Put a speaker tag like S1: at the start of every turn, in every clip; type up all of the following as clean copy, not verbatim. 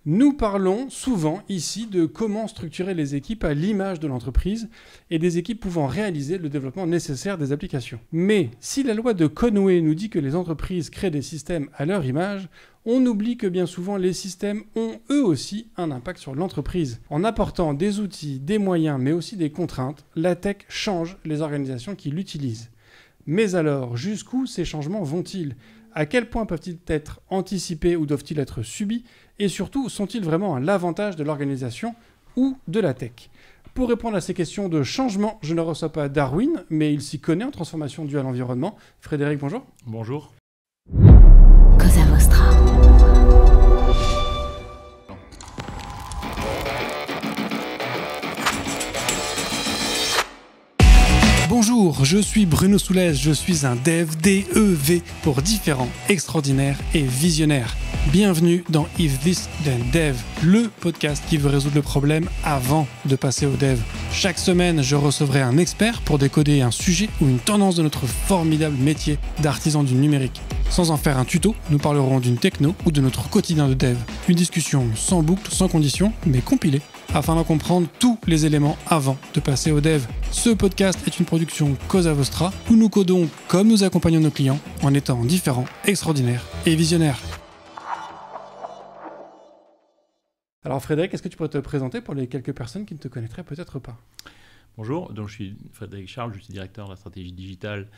S1: Nous parlons souvent ici de comment structurer les équipes à l'image de l'entreprise et des équipes pouvant réaliser le développement nécessaire des applications. Mais si la loi de Conway nous dit que les entreprises créent des systèmes à leur image, on oublie que bien souvent les systèmes ont eux aussi un impact sur l'entreprise. En apportant des outils, des moyens, mais aussi des contraintes, la tech change les organisations qui l'utilisent. Mais alors, jusqu'où ces changements vont-ils ? À quel point peuvent-ils être anticipés ou doivent-ils être subis ? Et surtout, sont-ils vraiment à l'avantage de l'organisation ou de la tech ? Pour répondre à ces questions de changement, je ne reçois pas Darwin, mais il s'y connaît en transformation due à l'environnement. Frédéric, bonjour.
S2: Bonjour.
S3: Cosa Vostra.
S1: Bonjour, je suis Bruno Soulès, je suis un dev, D-E-V, pour différents, extraordinaires et visionnaires. Bienvenue dans If This Then Dev, le podcast qui veut résoudre le problème avant de passer au dev. Chaque semaine, je recevrai un expert pour décoder un sujet ou une tendance de notre formidable métier d'artisan du numérique. Sans en faire un tuto, nous parlerons d'une techno ou de notre quotidien de dev. Une discussion sans boucle, sans condition, mais compilée, afin d'en comprendre tous les éléments avant de passer au dev. Ce podcast est une production Cosa Vostra, où nous codons comme nous accompagnons nos clients, en étant différents, extraordinaires et visionnaires. Alors Frédéric, est-ce que tu pourrais te présenter pour les quelques personnes qui ne te connaîtraient peut-être pas ?
S2: Bonjour, donc je suis Frédéric Charles, je suis directeur de la stratégie digitale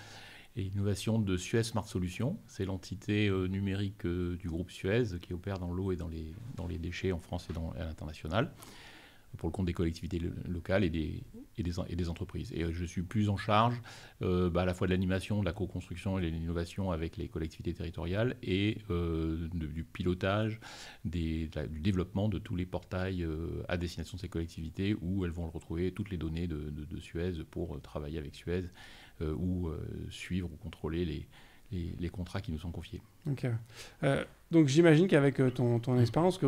S2: et innovation de Suez Smart Solutions. C'est l'entité numérique du groupe Suez qui opère dans l'eau et dans les déchets en France et à l'international, pour le compte des collectivités locales et des entreprises. Et je suis plus en charge à la fois de l'animation, de la co-construction et de l'innovation avec les collectivités territoriales et du pilotage, du développement de tous les portails à destination de ces collectivités où elles vont retrouver toutes les données de Suez pour travailler avec Suez ou suivre ou contrôler les contrats qui nous sont confiés.
S1: Ok. Donc j'imagine qu'avec ton expérience,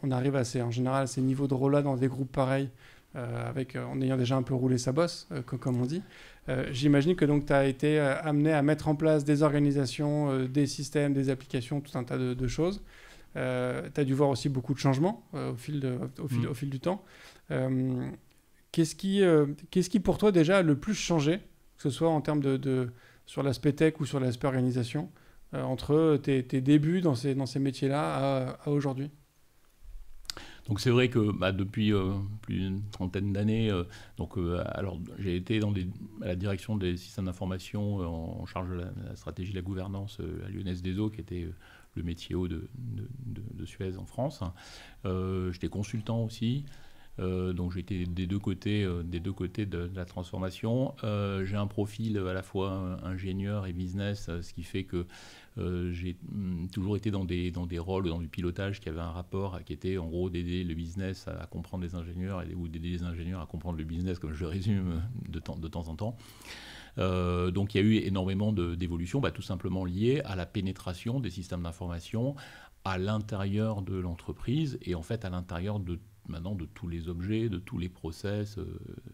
S1: on arrive en général à ces niveaux de rôle-là dans des groupes pareils, en ayant déjà un peu roulé sa bosse, comme on dit. J'imagine que tu as été amené à mettre en place des organisations, des systèmes, des applications, tout un tas de choses. Tu as dû voir aussi beaucoup de changements au fil du temps. Qu'est-ce qui pour toi déjà a le plus changé, que ce soit en termes sur l'aspect tech ou sur l'aspect organisation, entre tes débuts dans ces métiers-là à aujourd'hui ?
S2: Donc c'est vrai que depuis plus d'une trentaine d'années, j'ai été à la direction des systèmes d'information en charge de la stratégie de la gouvernance à Lyonnaise des Eaux, qui était le métier haut de Suez en France. J'étais consultant aussi. Donc j'ai été des deux côtés de la transformation. J'ai un profil à la fois ingénieur et business, ce qui fait que j'ai toujours été dans des rôles, dans du pilotage qui avait un rapport qui était en gros d'aider le business à comprendre les ingénieurs ou d'aider les ingénieurs à comprendre le business, comme je le résume de temps en temps. Donc il y a eu énormément d'évolutions, tout simplement liées à la pénétration des systèmes d'information à l'intérieur de l'entreprise et en fait à l'intérieur maintenant de tous les objets, de tous les process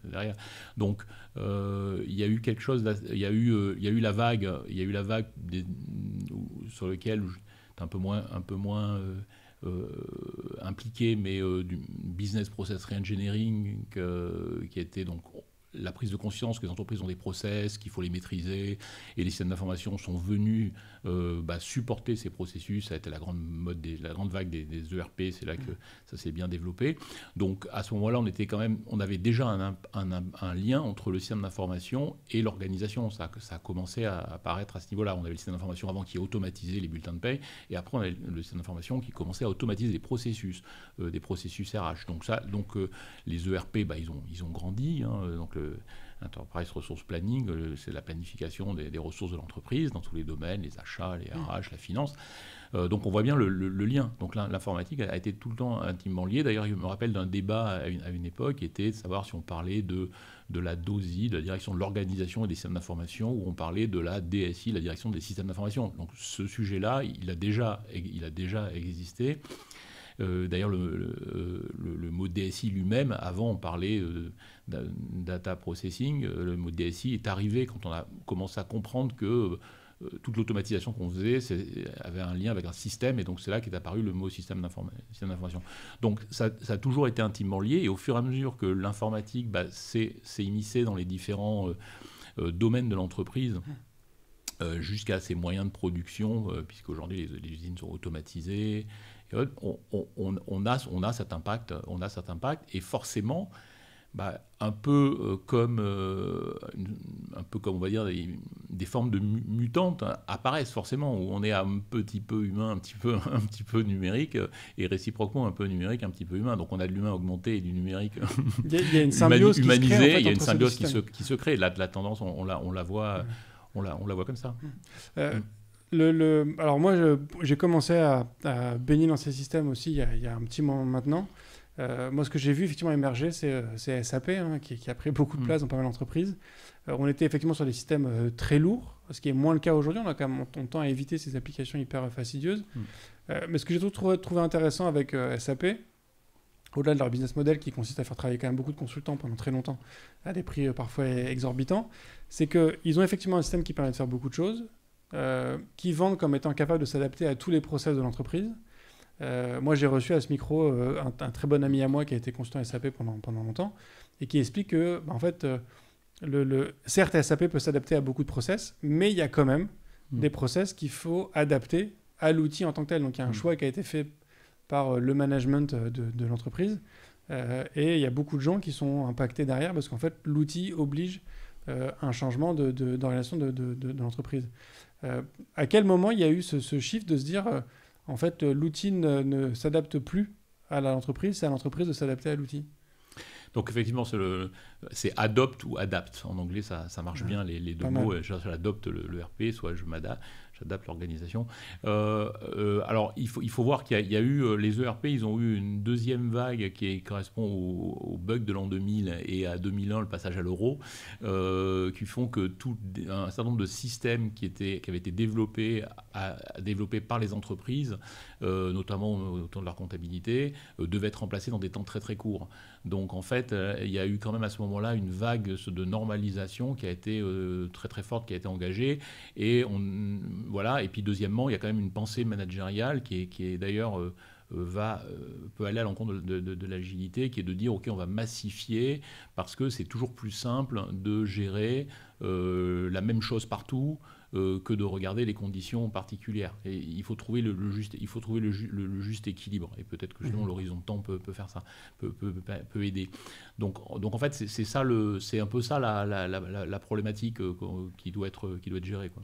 S2: derrière. Donc il y a eu quelque chose, il y a eu la vague sur lequel j'étais un peu moins impliqué, mais du business process reengineering qui était donc la prise de conscience que les entreprises ont des process, qu'il faut les maîtriser, et les systèmes d'information sont venus supporter ces processus. Ça a été la grande vague des ERP, c'est là que ça s'est bien développé. Donc à ce moment-là, on avait déjà un lien entre le système d'information et l'organisation. Ça a commencé à apparaître à ce niveau-là. On avait le système d'information avant qui automatisait les bulletins de paye, et après on avait le système d'information qui commençait à automatiser des processus RH. Donc les ERP, ils ont grandi. Donc Enterprise Resource Planning, c'est la planification des ressources de l'entreprise dans tous les domaines, les achats, les RH, la finance. Donc on voit bien le lien. Donc l'informatique a été tout le temps intimement liée. D'ailleurs, je me rappelle d'un débat à une époque qui était de savoir si on parlait de la DOSI, de la direction de l'organisation et des systèmes d'information, ou on parlait de la DSI, la direction des systèmes d'information. Donc ce sujet-là, il a déjà existé. D'ailleurs, le mot DSI lui-même, avant on parlait data processing, le mot DSI est arrivé quand on a commencé à comprendre que toute l'automatisation qu'on faisait avait un lien avec un système, et donc c'est là qu'est apparu le mot système d'information. Donc ça a toujours été intimement lié, et au fur et à mesure que l'informatique s'est immiscée dans les différents domaines de l'entreprise, jusqu'à ses moyens de production, puisqu'aujourd'hui les usines sont automatisées, on a cet impact, et forcément, un peu comme on va dire des formes de mutantes apparaissent forcément, où on est un petit peu humain, un petit peu numérique, et réciproquement un peu numérique, un petit peu humain. Donc on a de l'humain augmenté et du numérique
S1: humanisé.
S2: Il y a une symbiose qui se crée. La tendance, on la voit comme ça.
S1: Alors moi, j'ai commencé à baigner dans ces systèmes aussi il y a un petit moment maintenant. Moi, ce que j'ai vu effectivement émerger, c'est SAP, qui a pris beaucoup de place dans pas mal d'entreprises. On était effectivement sur des systèmes très lourds, ce qui est moins le cas aujourd'hui. On a quand même tendance à éviter ces applications hyper fastidieuses. Mais ce que j'ai trouvé intéressant avec SAP, au-delà de leur business model qui consiste à faire travailler quand même beaucoup de consultants pendant très longtemps à des prix parfois exorbitants, c'est qu'ils ont effectivement un système qui permet de faire beaucoup de choses, qui vendent comme étant capable de s'adapter à tous les process de l'entreprise. Moi, j'ai reçu à ce micro un très bon ami à moi qui a été consultant SAP pendant longtemps et qui explique que, en fait, certes, SAP peut s'adapter à beaucoup de process, mais il y a quand même des process qu'il faut adapter à l'outil en tant que tel. Donc, il y a un choix qui a été fait par le management de l'entreprise et il y a beaucoup de gens qui sont impactés derrière parce qu'en fait, l'outil oblige un changement d'organisation de l'entreprise. À quel moment il y a eu ce shift de se dire... en fait, l'outil ne s'adapte plus à l'entreprise, c'est à l'entreprise de s'adapter à l'outil.
S2: Donc effectivement, c'est adopt ou adapt. En anglais, ça marche bien, les deux mots. J'adopte le RP, soit j'adapte l'organisation. Alors, il faut voir qu'il y a eu, les ERP, ils ont eu une deuxième vague qui correspond au bug de l'an 2000 et à 2001, le passage à l'euro, qui font que un certain nombre de systèmes qui avaient été développés par les entreprises, notamment autour de leur comptabilité, devaient être remplacés dans des temps très très courts. Donc en fait, il y a eu quand même à ce moment-là une vague de normalisation qui a été très très forte, qui a été engagée. Et voilà. Et puis deuxièmement, il y a quand même une pensée managériale qui est d'ailleurs peut aller à l'encontre de l'agilité, qui est de dire ok, on va massifier parce que c'est toujours plus simple de gérer la même chose partout. Que de regarder les conditions particulières. Et il faut trouver le juste équilibre. Et peut-être que justement l'horizon de temps peut faire ça, peut aider. Donc en fait, c'est un peu ça la problématique qui doit être gérée, quoi.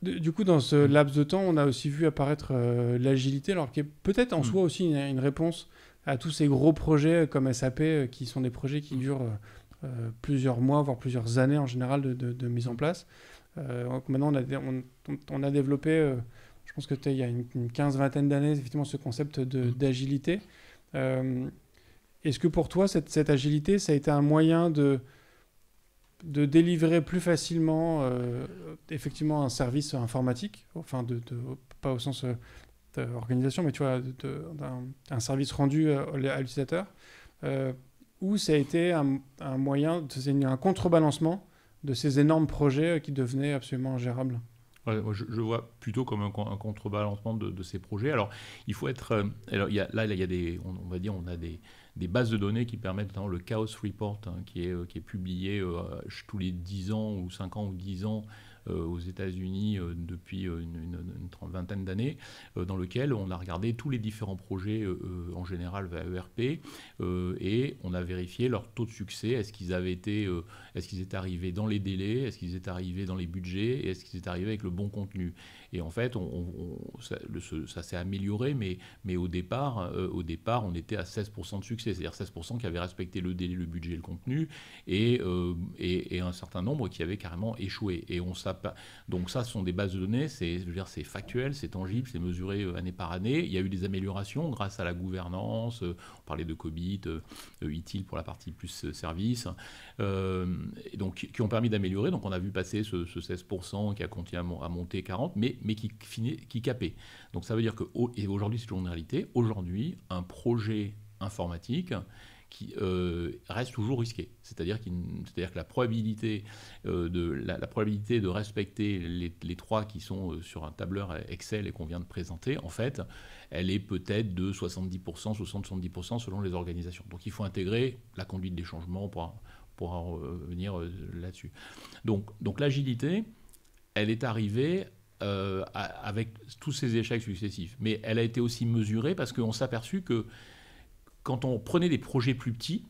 S1: Du coup, dans ce laps de temps, on a aussi vu apparaître l'agilité, alors qui est peut-être en soi aussi une réponse à tous ces gros projets comme SAP, qui sont des projets qui durent plusieurs mois, voire plusieurs années en général de mise en place. Maintenant, on a développé, je pense que il y a une 15-20 d'années, effectivement, ce concept d'agilité. Est-ce que pour toi, cette agilité, ça a été un moyen de délivrer plus facilement effectivement un service informatique, enfin pas au sens organisation, mais tu vois, un service rendu à l'utilisateur, ou ça a été un moyen, un contrebalancement de ces énormes projets qui devenaient absolument ingérables?
S2: Ouais, moi je vois plutôt comme un contrebalancement de ces projets. Alors, il faut être... alors, il y a des... On va dire, on a des bases de données qui permettent, notamment le Chaos Report, qui est publié tous les 10 ans, ou 5 ans, ou 10 ans, aux États-Unis depuis une vingtaine d'années, dans lequel on a regardé tous les différents projets en général ERP et on a vérifié leur taux de succès. Est-ce qu'ils étaient arrivés dans les délais, est-ce qu'ils étaient arrivés dans les budgets, et est-ce qu'ils étaient arrivés avec le bon contenu. Et en fait, ça s'est amélioré, mais au départ, on était à 16% de succès, c'est-à-dire 16% qui avaient respecté le délai, le budget et le contenu, et un certain nombre qui avaient carrément échoué. Et donc ça, ce sont des bases de données, c'est factuel, c'est tangible, c'est mesuré année par année. Il y a eu des améliorations grâce à la gouvernance, on parlait de COBIT, ITIL pour la partie plus service, et donc, qui ont permis d'améliorer. Donc on a vu passer ce 16% qui a continué à monter 40%, mais qui capait. Donc ça veut dire que, et aujourd'hui c'est toujours une réalité, aujourd'hui un projet informatique qui reste toujours risqué. C'est-à-dire que la probabilité, la probabilité de respecter les 3 qui sont sur un tableur Excel et qu'on vient de présenter, en fait, elle est peut-être de 70%, 60-70% selon les organisations. Donc il faut intégrer la conduite des changements pour en revenir là-dessus. Donc l'agilité, elle est arrivée avec tous ces échecs successifs. Mais elle a été aussi mesurée parce qu'on s'est aperçu que quand on prenait des projets plus petits,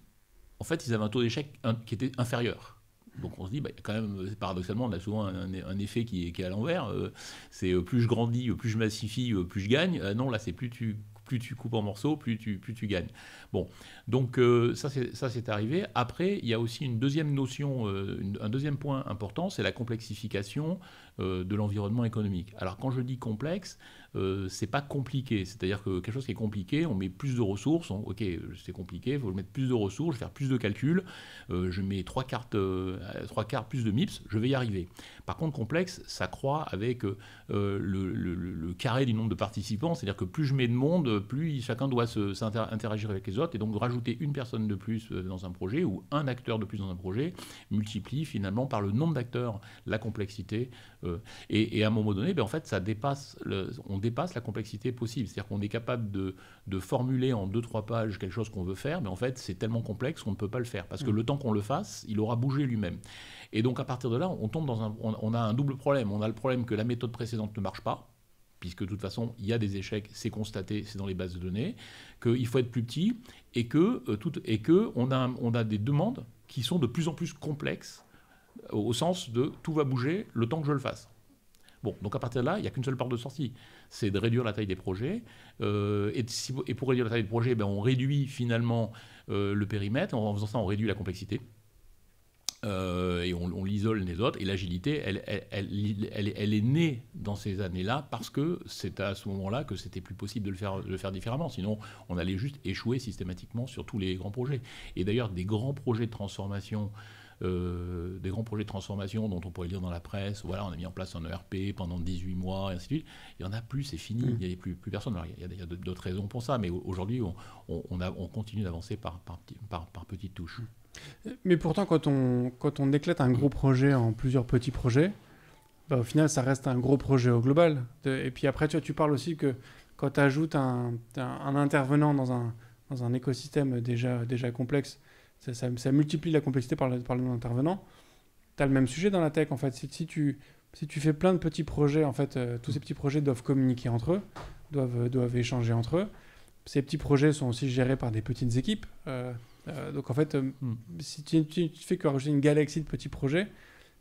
S2: en fait, ils avaient un taux d'échec qui était inférieur. Donc on se dit, quand même, paradoxalement, on a souvent un effet qui est à l'envers. C'est plus je grandis, plus je massifie, plus je gagne. Non, là, c'est plus tu coupes en morceaux, plus tu gagnes. Bon, donc ça c'est arrivé. Après, il y a aussi une deuxième notion, un deuxième point important, c'est la complexification de l'environnement économique. Alors quand je dis complexe, c'est pas compliqué. C'est-à-dire que quelque chose qui est compliqué, on met plus de ressources. Ok, c'est compliqué, il faut mettre plus de ressources, faire plus de calculs. Je mets 3 quarts plus de MIPS, je vais y arriver. Par contre, complexe, ça croît avec le carré du nombre de participants. C'est-à-dire que plus je mets de monde, plus chacun doit interagir avec les autres. Et donc, rajouter une personne de plus dans un projet ou un acteur de plus dans un projet multiplie finalement par le nombre d'acteurs la complexité. Et à un moment donné, en fait, on dépasse la complexité possible. C'est-à-dire qu'on est capable de formuler en 2-3 pages quelque chose qu'on veut faire, mais en fait, c'est tellement complexe qu'on ne peut pas le faire. Parce que le temps qu'on le fasse, il aura bougé lui-même. Et donc, à partir de là, on tombe on a un double problème. On a le problème que la méthode précédente ne marche pas, puisque de toute façon, il y a des échecs, c'est constaté, c'est dans les bases de données, qu'il faut être plus petit, et qu'on a des demandes qui sont de plus en plus complexes, au sens de tout va bouger le temps que je le fasse. Bon, donc à partir de là, il n'y a qu'une seule porte de sortie, c'est de réduire la taille des projets. Et pour réduire la taille des projets, on réduit finalement le périmètre. En faisant ça, on réduit la complexité. Et on l'isole des autres. Et l'agilité, elle est née dans ces années-là parce que c'est à ce moment-là que c'était plus possible de le faire différemment. Sinon, on allait juste échouer systématiquement sur tous les grands projets. Et d'ailleurs, des grands projets de transformation dont on pourrait lire dans la presse, voilà, on a mis en place un ERP pendant 18 mois, et ainsi de suite. Il n'y en a plus, c'est fini, il n'y a plus personne. Alors, il y a d'autres raisons pour ça, mais aujourd'hui, on continue d'avancer par petites touches.
S1: Mais pourtant, quand on éclate un gros projet en plusieurs petits projets, au final, ça reste un gros projet au global. Et puis après, tu parles aussi que quand tu ajoutes un intervenant dans un écosystème déjà complexe, ça multiplie la complexité par le nombre d'intervenants. Tu as le même sujet dans la tech, en fait. Si tu fais plein de petits projets, en fait, tous ces petits projets doivent communiquer entre eux, doivent échanger entre eux. Ces petits projets sont aussi gérés par des petites équipes. Donc, en fait, si tu fais que rajouter une galaxie de petits projets,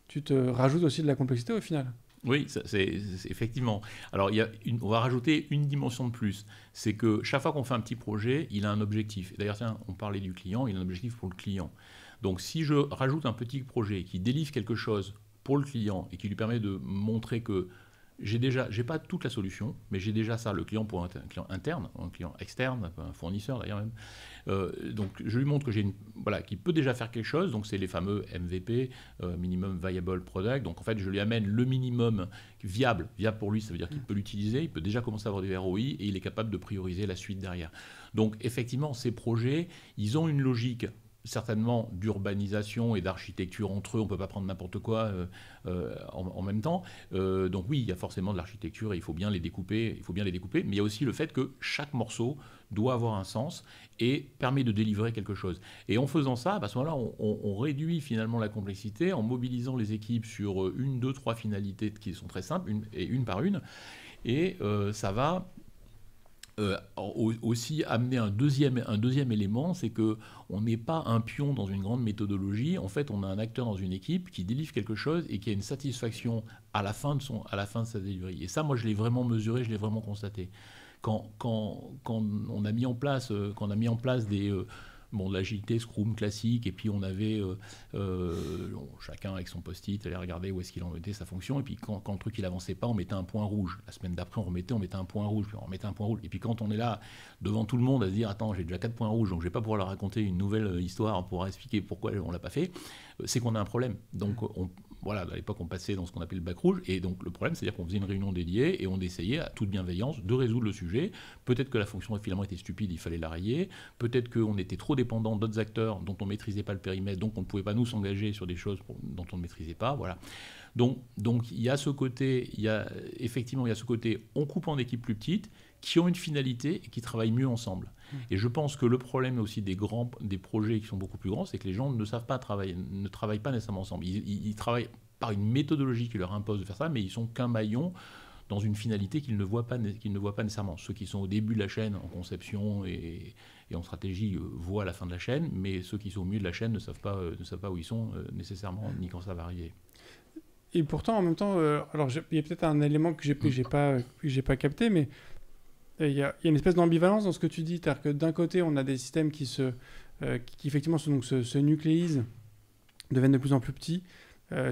S1: tu te rajoutes aussi de la complexité au final.
S2: Oui, c'est effectivement. Alors, on va rajouter une dimension de plus. C'est que chaque fois qu'on fait un petit projet, il a un objectif. D'ailleurs, tiens, on parlait du client, il a un objectif pour le client. Donc, si je rajoute un petit projet qui délivre quelque chose pour le client et qui lui permet de montrer que j'ai pas toute la solution, mais j'ai déjà ça, le client pour un client interne, un client externe, un fournisseur d'ailleurs même. Donc je lui montre que qu'il peut déjà faire quelque chose, donc c'est les fameux MVP, Minimum Viable Product. Donc en fait, je lui amène le minimum viable pour lui, ça veut dire qu'il peut l'utiliser, il peut déjà commencer à avoir des ROI et il est capable de prioriser la suite derrière. Donc effectivement, ces projets, ils ont une logique certainement d'urbanisation et d'architecture entre eux, on ne peut pas prendre n'importe quoi en même temps. Donc oui, il y a forcément de l'architecture et il faut bien les découper, mais il y a aussi le fait que chaque morceau doit avoir un sens et permet de délivrer quelque chose. Et en faisant ça, à ce moment-là, on réduit finalement la complexité en mobilisant les équipes sur 1, 2, 3 finalités qui sont très simples, une par une, et ça va aussi amener un deuxième élément, c'est qu'on n'est pas un pion dans une grande méthodologie. En fait, on a un acteur dans une équipe qui délivre quelque chose et qui a une satisfaction à la fin de sa délivrerie. Et ça, moi, je l'ai vraiment mesuré, je l'ai vraiment constaté. Quand on a mis en place des l'agilité Scrum classique, et puis on avait chacun avec son post-it, allait regarder où est-ce qu'il en mettait sa fonction, et puis quand le truc il avançait pas, on mettait un point rouge. La semaine d'après, on mettait un point rouge, puis on remettait un point rouge. Et puis quand on est là devant tout le monde à se dire attends, j'ai déjà 4 points rouges, donc je vais pas pouvoir leur raconter une nouvelle histoire pour expliquer pourquoi on l'a pas fait, c'est qu'on a un problème. Donc à l'époque on passait dans ce qu'on appelle le bac rouge, et donc le problème c'est-à-dire qu'on faisait une réunion dédiée et on essayait à toute bienveillance de résoudre le sujet. Peut-être que la fonction finalement était stupide, il fallait la rayer, peut-être qu'on était trop dépendants d'autres acteurs dont on ne maîtrisait pas le périmètre, donc on ne pouvait pas nous s'engager sur des choses dont on ne maîtrisait pas. Voilà. Donc il y a ce côté, effectivement, il y a ce côté, on coupe en équipes plus petites qui ont une finalité et qui travaillent mieux ensemble. Et je pense que le problème aussi des projets qui sont beaucoup plus grands, c'est que les gens ne savent pas travailler, ne travaillent pas nécessairement ensemble. Ils travaillent par une méthodologie qui leur impose de faire ça, mais ils sont qu'un maillon dans une finalité qu'ils ne voient pas nécessairement. Ceux qui sont au début de la chaîne en conception et en stratégie voient la fin de la chaîne, mais ceux qui sont au milieu de la chaîne ne savent pas où ils sont nécessairement, ni quand ça va arriver.
S1: Et pourtant, en même temps, alors il y a peut-être un élément que j'ai pas capté, mais il y a une espèce d'ambivalence dans ce que tu dis. C'est-à-dire que d'un côté, on a des systèmes qui effectivement se nucléisent, deviennent de plus en plus petits.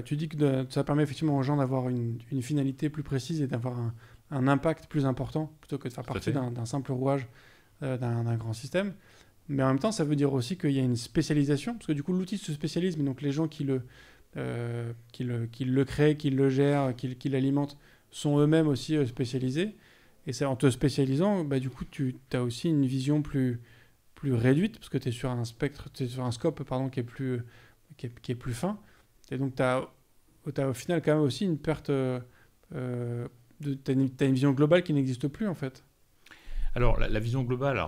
S1: Tu dis que ça permet effectivement aux gens d'avoir une finalité plus précise et d'avoir un impact plus important plutôt que de faire partie d'un simple rouage d'un grand système. Mais en même temps, ça veut dire aussi qu'il y a une spécialisation, parce que du coup, l'outil se spécialise, mais donc les gens qui le créent, qui le gèrent, qui l'alimentent, sont eux-mêmes aussi spécialisés. Et c'est en te spécialisant, du coup, tu as aussi une vision plus réduite, parce que tu es sur un scope qui est plus fin. Et donc, tu as au final quand même aussi une perte. Tu as une vision globale qui n'existe plus, en fait.
S2: Alors, la vision globale,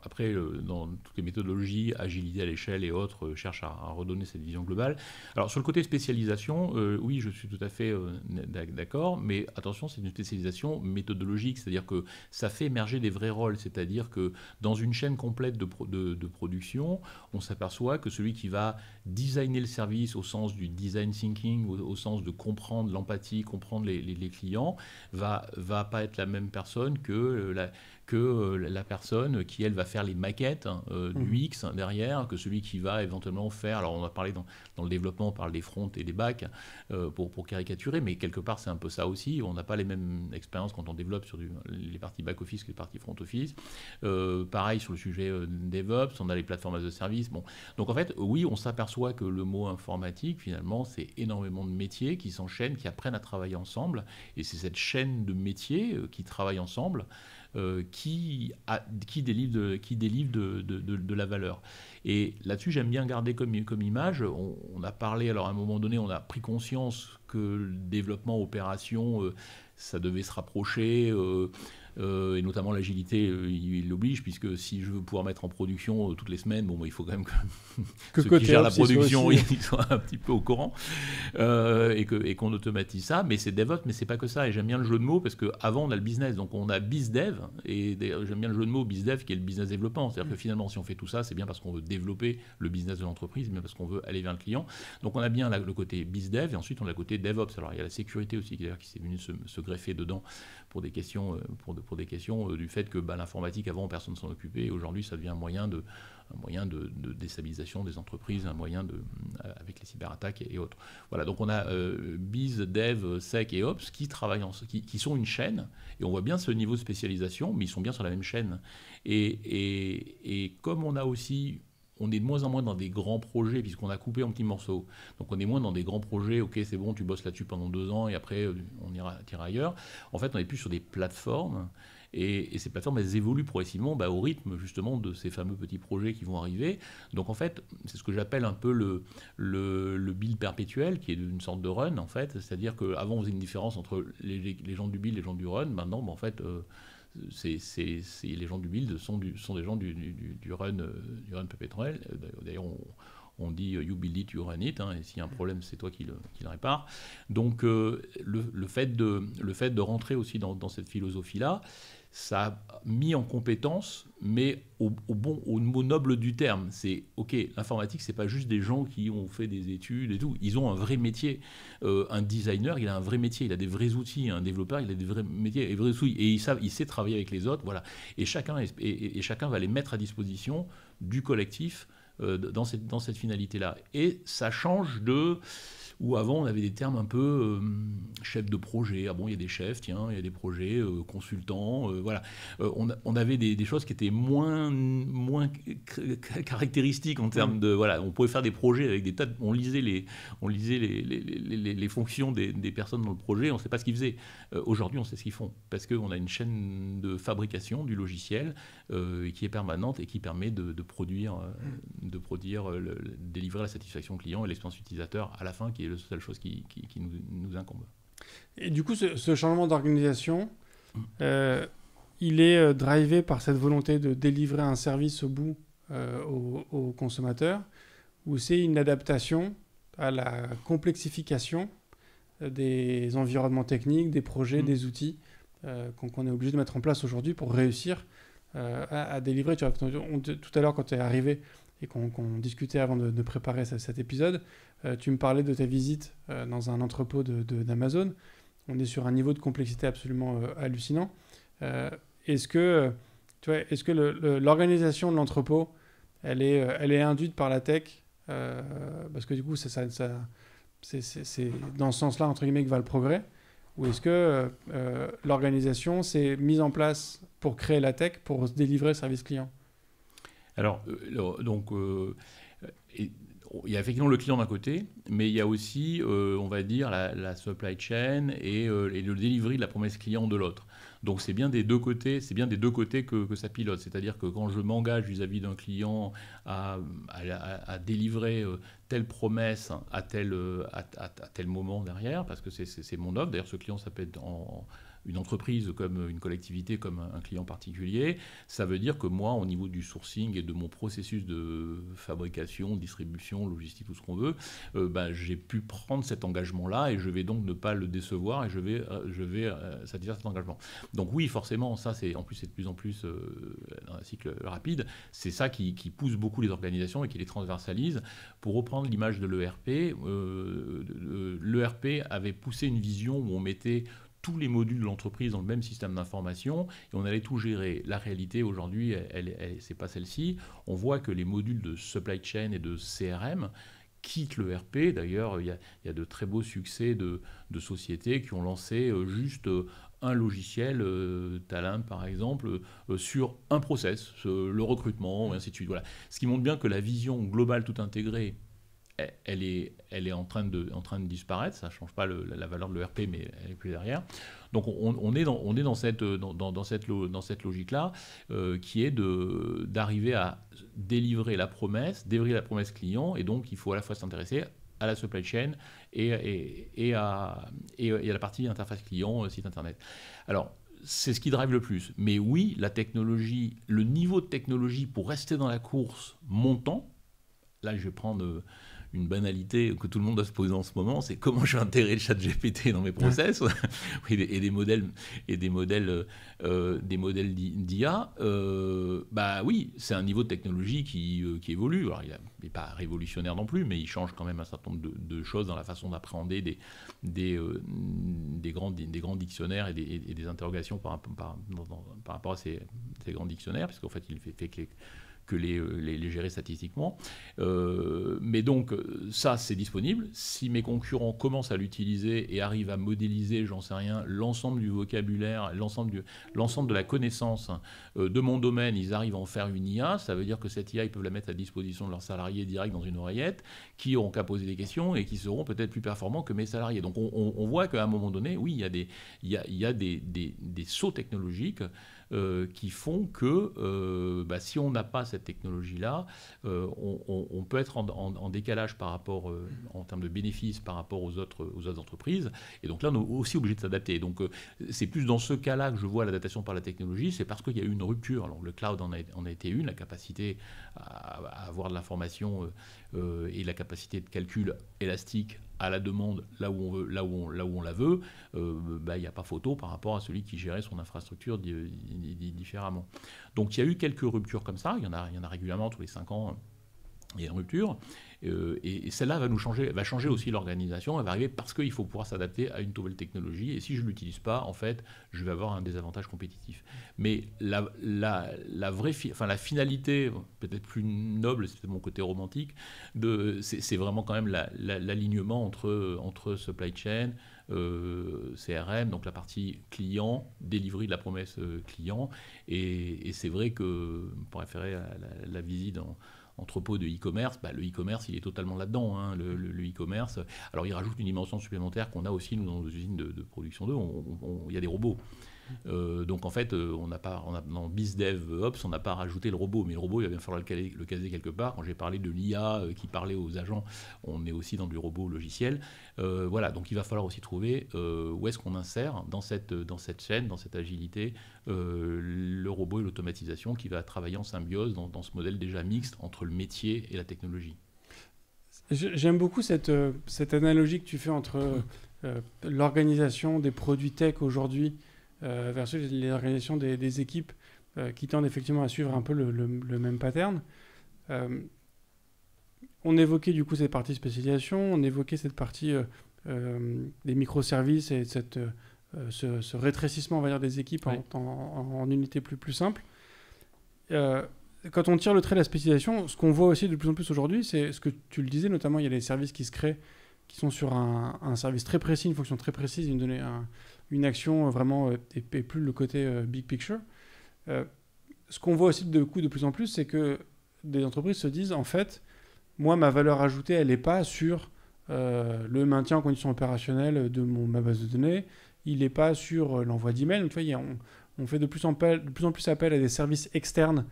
S2: après, dans toutes les méthodologies, agilité à l'échelle et autres, cherchent à redonner cette vision globale. Alors, sur le côté spécialisation, oui, je suis tout à fait d'accord, mais attention, c'est une spécialisation méthodologique, c'est-à-dire que ça fait émerger des vrais rôles, c'est-à-dire que dans une chaîne complète de production, on s'aperçoit que celui qui va designer le service au sens du design thinking, au sens de comprendre l'empathie, comprendre les clients, va pas être la même personne que la personne qui, elle, va faire les maquettes du X derrière, que celui qui va éventuellement faire... Alors, on a parlé dans le développement, on parle des fronts et des backs pour caricaturer, mais quelque part, c'est un peu ça aussi. On n'a pas les mêmes expériences quand on développe sur les parties back-office que les parties front-office. Pareil sur le sujet DevOps, on a les plateformes as a service. Bon. Donc, en fait, oui, on s'aperçoit que le mot informatique, finalement, c'est énormément de métiers qui s'enchaînent, qui apprennent à travailler ensemble. Et c'est cette chaîne de métiers qui travaillent ensemble qui délivre de la valeur. Et là-dessus, j'aime bien garder comme image, on a parlé, alors à un moment donné, on a pris conscience que le développement opération, ça devait se rapprocher, et notamment l'agilité, il l'oblige, puisque si je veux pouvoir mettre en production toutes les semaines, il faut quand même que ceux qui gèrent la production ils soient un petit peu au courant, et qu'on automatise ça. Mais c'est DevOps, mais c'est pas que ça. Et j'aime bien le jeu de mots, parce qu'avant on a le business, donc on a BizDev, et j'aime bien le jeu de mots BizDev qui est le business développement. C'est-à-dire que finalement, si on fait tout ça, c'est bien parce qu'on veut développer le business de l'entreprise, c'est bien parce qu'on veut aller vers le client. Donc on a bien le côté BizDev, et ensuite on a le côté DevOps. Alors il y a la sécurité aussi qui s'est venue se greffer dedans pour des questions, du fait que l'informatique, avant, personne ne s'en occupait, et aujourd'hui, ça devient un moyen de déstabilisation des entreprises, un moyen avec les cyberattaques et autres. Voilà, donc on a Biz, Dev, Sec et Ops qui travaillent qui sont une chaîne, et on voit bien ce niveau de spécialisation, mais ils sont bien sur la même chaîne. Et comme on est de moins en moins dans des grands projets, puisqu'on a coupé en petits morceaux. Donc on est moins dans des grands projets, ok, c'est bon, tu bosses là-dessus pendant 2 ans, et après on ira ailleurs. En fait, on est plus sur des plateformes, et ces plateformes, elles évoluent progressivement au rythme justement de ces fameux petits projets qui vont arriver. Donc en fait, c'est ce que j'appelle un peu le build perpétuel, qui est une sorte de run, en fait. C'est-à-dire qu'avant, on faisait une différence entre les gens du build et les gens du run. Maintenant, en fait... les gens du build sont des gens du run perpétuel. D'ailleurs, on dit you build it, you run it, et s'il y a un problème, c'est toi qui le répare. Donc, le fait de rentrer aussi dans cette philosophie-là, ça a mis en compétence, mais au mot noble du terme. C'est, ok, l'informatique, c'est pas juste des gens qui ont fait des études et tout. Ils ont un vrai métier. Un designer, il a un vrai métier, il a des vrais outils. Un développeur, il a des vrais métiers, des vrais outils. Et il sait travailler avec les autres, voilà. Et chacun va les mettre à disposition du collectif dans cette finalité-là. Et ça change de... Où avant, on avait des termes un peu chef de projet. Ah bon, il y a des chefs, tiens, il y a des projets, consultants, voilà. On avait des choses qui étaient moins caractéristiques en termes de... Voilà, on pouvait faire des projets avec des tas de... On lisait les fonctions des personnes dans le projet, on ne sait pas ce qu'ils faisaient. Aujourd'hui, on sait ce qu'ils font, parce qu'on a une chaîne de fabrication du logiciel qui est permanente et qui permet de produire, délivrer la satisfaction client et l'expérience utilisateur à la fin, qui est la seule chose qui nous incombe.
S1: Et du coup, ce changement d'organisation, il est drivé par cette volonté de délivrer un service au bout aux consommateurs, ou c'est une adaptation à la complexification des environnements techniques, des projets, des outils qu'on est obligé de mettre en place aujourd'hui pour réussir à délivrer. Tu vois, tout à l'heure, quand tu es arrivé et qu'on discutait avant de préparer cet épisode, tu me parlais de ta visite dans un entrepôt d'Amazon. On est sur un niveau de complexité absolument hallucinant. Est-ce que l'organisation de l'entrepôt, elle est induite par la tech parce que du coup, c'est dans ce sens-là, entre guillemets, que va le progrès? Ou est-ce que l'organisation s'est mise en place pour créer la tech, pour délivrer le service client?
S2: Alors, il y a effectivement le client d'un côté, mais il y a aussi, on va dire, la supply chain et le delivery de la promesse client de l'autre. Donc c'est bien des deux côtés, que ça pilote. C'est-à-dire que quand je m'engage vis-à-vis d'un client à délivrer telle promesse à tel moment derrière, parce que c'est mon offre. D'ailleurs, ce client, ça peut être une entreprise comme une collectivité, comme un client particulier. Ça veut dire que moi, au niveau du sourcing et de mon processus de fabrication, distribution, logistique, tout ce qu'on veut, j'ai pu prendre cet engagement-là et je vais donc ne pas le décevoir et je vais satisfaire cet engagement. Donc oui, forcément, ça, en plus, c'est de plus en plus dans un cycle rapide. C'est ça qui pousse beaucoup les organisations et qui les transversalise. Pour reprendre l'image de l'ERP, l'ERP avait poussé une vision où on mettait tous les modules de l'entreprise dans le même système d'information et on allait tout gérer. La réalité aujourd'hui, c'est pas celle-ci. On voit que les modules de supply chain et de CRM quittent l'ERP. D'ailleurs, il y a de très beaux succès de sociétés qui ont lancé juste un logiciel, Talent par exemple, sur un process, le recrutement, et ainsi de suite. Voilà. Ce qui montre bien que la vision globale tout intégrée, elle est en train de disparaître. Ça ne change pas la valeur de l'ERP, mais elle est plus derrière. Donc on est dans cette logique-là, qui est d'arriver à délivrer la promesse client, et donc il faut à la fois s'intéresser à la supply chain et à la partie interface client, site internet. Alors, c'est ce qui drive le plus. Mais oui, la technologie, le niveau de technologie pour rester dans la course montant, là je vais prendre une banalité que tout le monde doit se poser en ce moment, c'est comment je vais intégrer le chat GPT dans mes process et des modèles d'IA. Oui, c'est un niveau de technologie qui évolue. Alors il n'est pas révolutionnaire non plus, mais il change quand même un certain nombre de choses dans la façon d'appréhender des grands dictionnaires et des interrogations par rapport à ces grands dictionnaires, parce qu'en fait il fait que les gérer statistiquement. Mais donc, ça, c'est disponible. Si mes concurrents commencent à l'utiliser et arrivent à modéliser, j'en sais rien, l'ensemble du vocabulaire, l'ensemble de la connaissance de mon domaine, ils arrivent à en faire une IA, ça veut dire que cette IA, ils peuvent la mettre à disposition de leurs salariés direct dans une oreillette, qui n'auront qu'à poser des questions et qui seront peut-être plus performants que mes salariés. Donc, on voit qu'à un moment donné, oui, il y a des sauts technologiques qui font que si on n'a pas cette technologie-là, on peut être en décalage par rapport, en termes de bénéfices par rapport aux autres entreprises. Et donc là, on est aussi obligé de s'adapter. Donc c'est plus dans ce cas-là que je vois l'adaptation par la technologie, c'est parce qu'il y a eu une rupture. Alors le cloud en a été une, la capacité à avoir de l'information et la capacité de calcul élastique à la demande, là où on la veut, il n'y a pas photo par rapport à celui qui gérait son infrastructure différemment. Donc il y a eu quelques ruptures comme ça, il y en a régulièrement tous les 5 ans. Il y a une rupture. Et celle-là va changer aussi l'organisation. Elle va arriver parce qu'il faut pouvoir s'adapter à une nouvelle technologie. Et si je ne l'utilise pas, en fait, je vais avoir un désavantage compétitif. Mais la finalité, peut-être plus noble, c'est mon côté romantique, c'est vraiment quand même l'alignement entre supply chain, CRM, donc la partie client, delivery de la promesse client. Et c'est vrai que, pour référer à la visite en entrepôt de e-commerce, le e-commerce, il est totalement là-dedans, hein, le e-commerce. Alors, il rajoute une dimension supplémentaire qu'on a aussi, nous, dans nos usines de production d'œufs. Il y a des robots. Donc, en fait, dans BizDevOps, on n'a pas rajouté le robot. Mais le robot, il va bien falloir le caser quelque part. Quand j'ai parlé de l'IA qui parlait aux agents, on est aussi dans du robot logiciel. Voilà, donc il va falloir aussi trouver où est-ce qu'on insère dans cette chaîne, dans cette agilité, le robot et l'automatisation qui va travailler en symbiose dans ce modèle déjà mixte entre le métier et la technologie.
S1: J'aime beaucoup cette analogie que tu fais entre l'organisation des produits tech aujourd'hui versus l'organisation des équipes qui tendent effectivement à suivre un peu le même pattern. On évoquait du coup cette partie spécialisation, on évoquait cette partie des microservices et ce rétrécissement, on va dire, des équipes en unités plus simples. Quand on tire le trait de la spécialisation, ce qu'on voit aussi de plus en plus aujourd'hui, c'est ce que tu le disais, notamment il y a des services qui se créent, qui sont sur un service très précis, une fonction très précise, une action vraiment, et plus le côté big picture. Ce qu'on voit aussi de plus en plus, c'est que des entreprises se disent, en fait, moi, ma valeur ajoutée, elle n'est pas sur le maintien en condition opérationnelle de ma base de données, il n'est pas sur l'envoi d'emails. Donc, tu vois, on fait de plus en plus appel à des services externes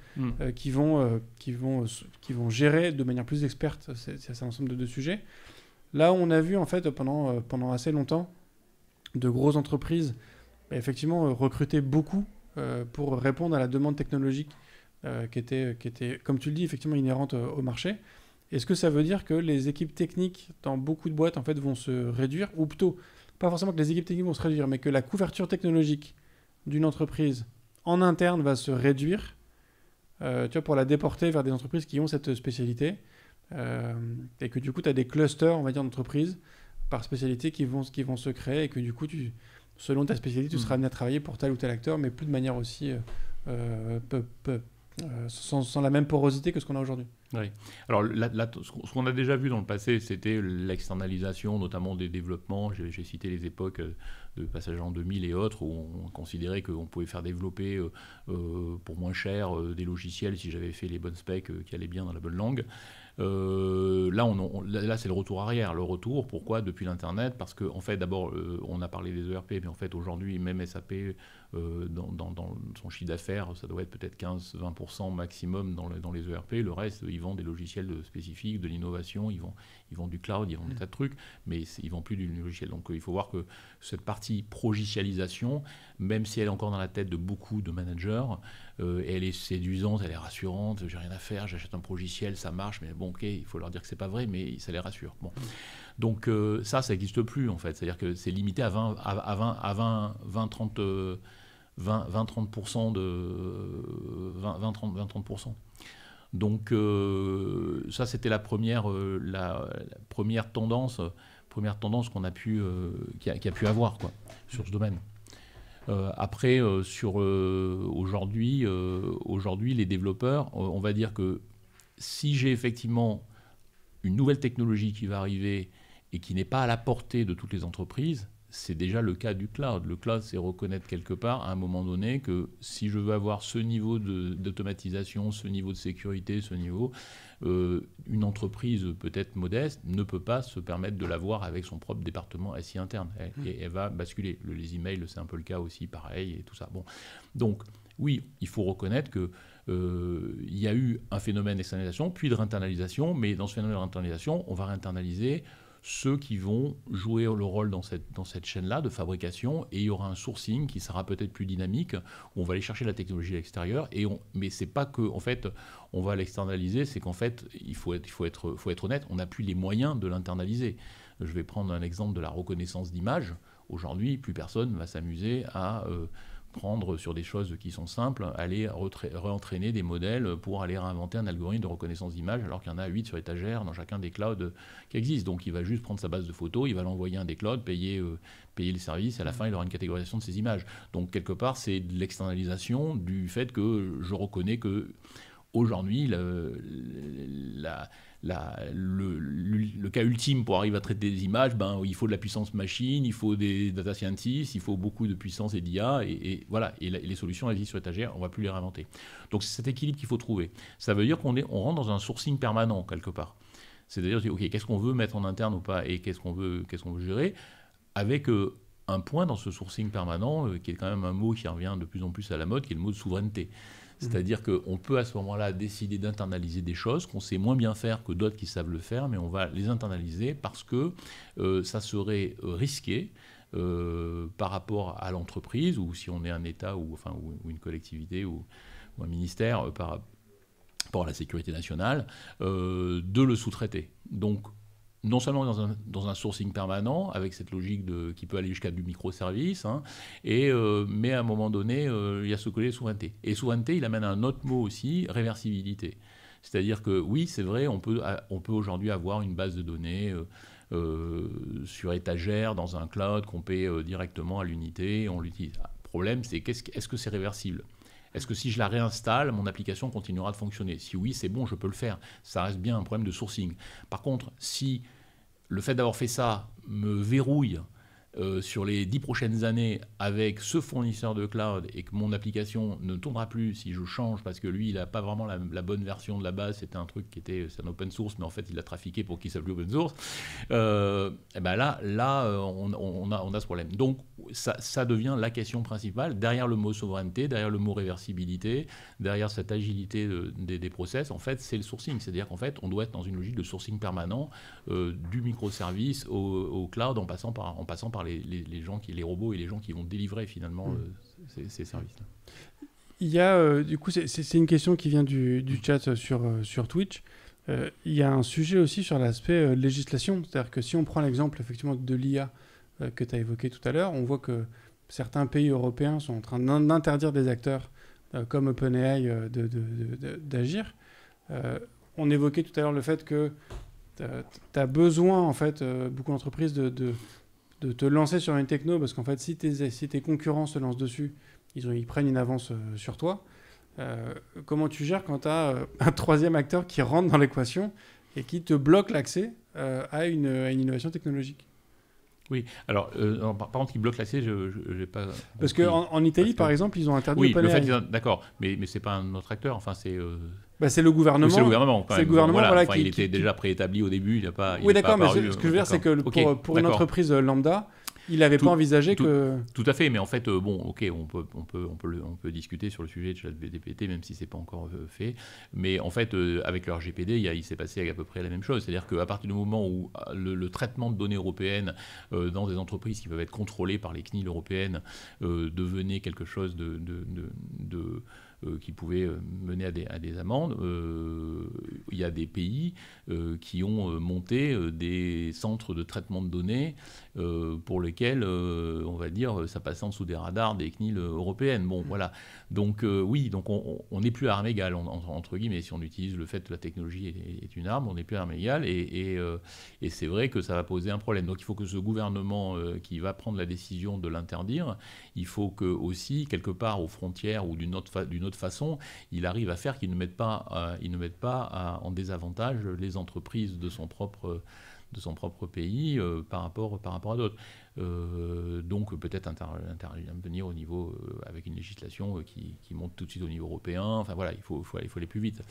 S1: qui vont gérer de manière plus experte cet ensemble de sujets. Là, on a vu en fait pendant assez longtemps de grosses entreprises effectivement recruter beaucoup pour répondre à la demande technologique qui était, comme tu le dis, effectivement inhérente au marché. Est-ce que ça veut dire que les équipes techniques dans beaucoup de boîtes en fait vont se réduire, ou plutôt pas forcément que les équipes techniques vont se réduire, mais que la couverture technologique d'une entreprise en interne va se réduire, tu vois, pour la déporter vers des entreprises qui ont cette spécialité, et que du coup tu as des clusters, on va dire, d'entreprises par spécialité qui vont se créer, et que du coup selon ta spécialité tu seras amené à travailler pour tel ou tel acteur, mais plus de manière aussi sans la même porosité que ce qu'on a aujourd'hui.
S2: Oui. Alors, ce qu'on a déjà vu dans le passé, c'était l'externalisation, notamment des développements. J'ai cité les époques de Passage en 2000 et autres, où on considérait qu'on pouvait faire développer pour moins cher des logiciels si j'avais fait les bonnes specs qui allaient bien dans la bonne langue. Là, c'est le retour arrière. Le retour, pourquoi? Depuis l'Internet, parce qu'en fait, d'abord, on a parlé des ERP, mais en fait, aujourd'hui, même SAP, dans son chiffre d'affaires, ça doit être peut-être 15-20% maximum dans les ERP. Le reste, ils vendent des logiciels spécifiques, de l'innovation, ils vendent du cloud, ils vendent des tas de trucs, mais ils ne vendent plus du logiciel. Donc, il faut voir que cette partie progicialisation, même si elle est encore dans la tête de beaucoup de managers, elle est séduisante, elle est rassurante, j'ai rien à faire, j'achète un logiciel, ça marche, mais bon, ok, il faut leur dire que c'est pas vrai, mais ça les rassure. Bon. Donc ça n'existe plus en fait, c'est-à-dire que c'est limité à 20-30%. 20-30%. Donc ça, c'était la première tendance qu'on a pu, qui a pu avoir quoi, sur ce domaine. Après, aujourd'hui, les développeurs, on va dire que si j'ai effectivement une nouvelle technologie qui va arriver et qui n'est pas à la portée de toutes les entreprises, c'est déjà le cas du cloud. Le cloud, c'est reconnaître quelque part, à un moment donné, que si je veux avoir ce niveau d'automatisation, ce niveau de sécurité, ce niveau, une entreprise peut-être modeste ne peut pas se permettre de l'avoir avec son propre département SI interne. Elle va basculer. Les emails, c'est un peu le cas aussi, pareil, et tout ça. Bon. Donc, oui, il faut reconnaître que il y a eu un phénomène d'externalisation, puis de réinternalisation, mais dans ce phénomène de réinternalisation, on va réinternaliser ceux qui vont jouer le rôle dans cette chaîne-là de fabrication, et il y aura un sourcing qui sera peut-être plus dynamique, où on va aller chercher la technologie à l'extérieur, mais c'est pas que en fait on va l'externaliser, c'est qu'en fait il faut être honnête, on n'a plus les moyens de l'internaliser. Je vais prendre un exemple de la reconnaissance d'image. Aujourd'hui, plus personne ne va s'amuser à prendre sur des choses qui sont simples, aller réentraîner des modèles pour aller réinventer un algorithme de reconnaissance d'image alors qu'il y en a 8 sur étagère dans chacun des clouds qui existent. Donc il va juste prendre sa base de photos, il va l'envoyer à un des clouds, payer le service, et à la fin il aura une catégorisation de ces images. Donc quelque part c'est de l'externalisation du fait que je reconnais que aujourd'hui le cas ultime pour arriver à traiter des images, il faut de la puissance machine, il faut des data scientists, il faut beaucoup de puissance et d'IA, et voilà, et les solutions elles existent sur étagère, on ne va plus les réinventer. Donc c'est cet équilibre qu'il faut trouver. Ça veut dire qu'on rentre dans un sourcing permanent quelque part. C'est-à-dire, ok, qu'est-ce qu'on veut mettre en interne ou pas, et qu'est-ce qu'on veut gérer, avec un point dans ce sourcing permanent, qui est quand même un mot qui revient de plus en plus à la mode, qui est le mot de souveraineté. C'est-à-dire qu'on peut à ce moment-là décider d'internaliser des choses qu'on sait moins bien faire que d'autres qui savent le faire, mais on va les internaliser parce que ça serait risqué par rapport à l'entreprise, ou si on est un État ou une collectivité ou un ministère par rapport à la sécurité nationale, de le sous-traiter. Donc, non seulement dans un sourcing permanent, avec cette logique qui peut aller jusqu'à du microservice, mais à un moment donné, il y a ce côté souveraineté. Et souveraineté, il amène un autre mot aussi, réversibilité. C'est-à-dire que oui, c'est vrai, on peut aujourd'hui avoir une base de données sur étagère dans un cloud qu'on paie directement à l'unité, on l'utilise. Le problème, c'est est-ce que c'est réversible ? Est-ce que si je la réinstalle, mon application continuera de fonctionner ? Si oui, c'est bon, je peux le faire. Ça reste bien un problème de sourcing. Par contre, si le fait d'avoir fait ça me verrouille sur les 10 prochaines années avec ce fournisseur de cloud et que mon application ne tournera plus si je change parce que lui, il n'a pas vraiment la bonne version de la base, c'était un truc c'est un open source, mais en fait, il l'a trafiqué pour qu'il s'appelle open source, et ben là on a ce problème. Donc, ça devient la question principale. Derrière le mot souveraineté, derrière le mot réversibilité, derrière cette agilité des process, en fait, c'est le sourcing. C'est-à-dire qu'en fait, on doit être dans une logique de sourcing permanent du microservice au cloud en passant par les gens les robots et les gens qui vont délivrer finalement ces services-là.
S1: Il y a, du coup, c'est une question qui vient du chat sur Twitch. Il y a un sujet aussi sur l'aspect législation. C'est-à-dire que si on prend l'exemple effectivement de l'IA que tu as évoqué tout à l'heure, on voit que certains pays européens sont en train d'interdire des acteurs comme OpenAI d'agir. On évoquait tout à l'heure le fait que tu as besoin, en fait, beaucoup d'entreprises de te lancer sur une techno, parce qu'en fait, si tes concurrents se lancent dessus, ils prennent une avance sur toi. Comment tu gères quand tu as un troisième acteur qui rentre dans l'équation et qui te bloque l'accès à une innovation technologique ?
S2: Oui, alors, par contre, qui bloque l'accès, je n'ai pas...
S1: Parce qu'en Italie, par exemple, ils ont interdit
S2: OpenAI. D'accord, mais c'est pas un autre acteur, enfin, c'est...
S1: c'est le gouvernement.
S2: C'est le gouvernement.
S1: C'est le gouvernement,
S2: il était déjà préétabli au début, il n'a pas...
S1: Oui, d'accord, mais ce que je veux dire, c'est que pour une entreprise lambda, il n'avait pas envisagé que...
S2: Tout à fait, mais en fait, on peut discuter sur le sujet de ChatGPT, même si ce n'est pas encore fait. Mais en fait, avec leur RGPD, il s'est passé à peu près la même chose. C'est-à-dire qu'à partir du moment où le traitement de données européennes dans des entreprises qui peuvent être contrôlées par les CNIL européennes devenait quelque chose qui pouvait mener à des amendes, il y a des pays qui ont monté des centres de traitement de données pour lesquels, on va dire, ça passait en dessous des radars des CNIL européennes. Bon, voilà. Donc, oui, donc on n'est plus à armes égales, entre guillemets. Si on utilise le fait que la technologie est une arme, on n'est plus à armes égales. Et c'est vrai que ça va poser un problème. Donc, il faut que ce gouvernement qui va prendre la décision de l'interdire, il faut que aussi, quelque part, aux frontières ou d'une autre façon, il arrive à faire qu'il ne mette pas en désavantage les entreprises de son propre pays par rapport à d'autres. Donc peut-être intervenir au niveau avec une législation qui monte tout de suite au niveau européen. Enfin voilà, il faut aller plus vite.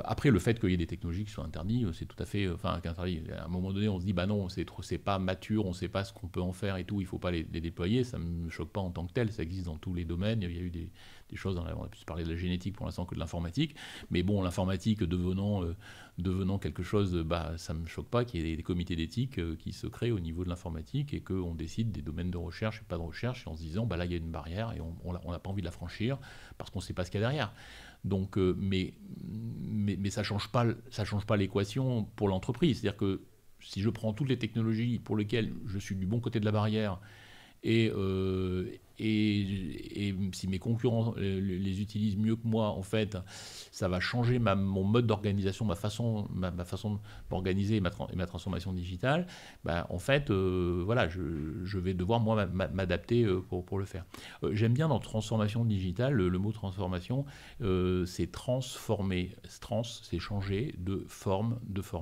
S2: Après, le fait qu'il y ait des technologies qui soient interdites, c'est tout à fait... interdit. À un moment donné, on se dit non, c'est pas mature, on ne sait pas ce qu'on peut en faire et tout, il ne faut pas les déployer. Ça ne me choque pas en tant que tel, ça existe dans tous les domaines. Il y a eu des choses, on a plus parlé de la génétique pour l'instant que de l'informatique, mais bon, l'informatique devenant quelque chose, ça ne me choque pas qu'il y ait des comités d'éthique qui se créent au niveau de l'informatique et qu'on décide des domaines de recherche et pas de recherche, et en se disant, là, il y a une barrière et on n'a pas envie de la franchir parce qu'on ne sait pas ce qu'il y a derrière. Donc, mais ça change pas l'équation pour l'entreprise. C'est-à-dire que si je prends toutes les technologies pour lesquelles je suis du bon côté de la barrière et et si mes concurrents les utilisent mieux que moi, en fait, ça va changer mon mode d'organisation, ma façon de m'organiser et ma transformation digitale. En fait, voilà, je vais devoir moi m'adapter pour le faire. J'aime bien dans transformation digitale, le mot transformation, c'est transformer. Trans, c'est changer de forme,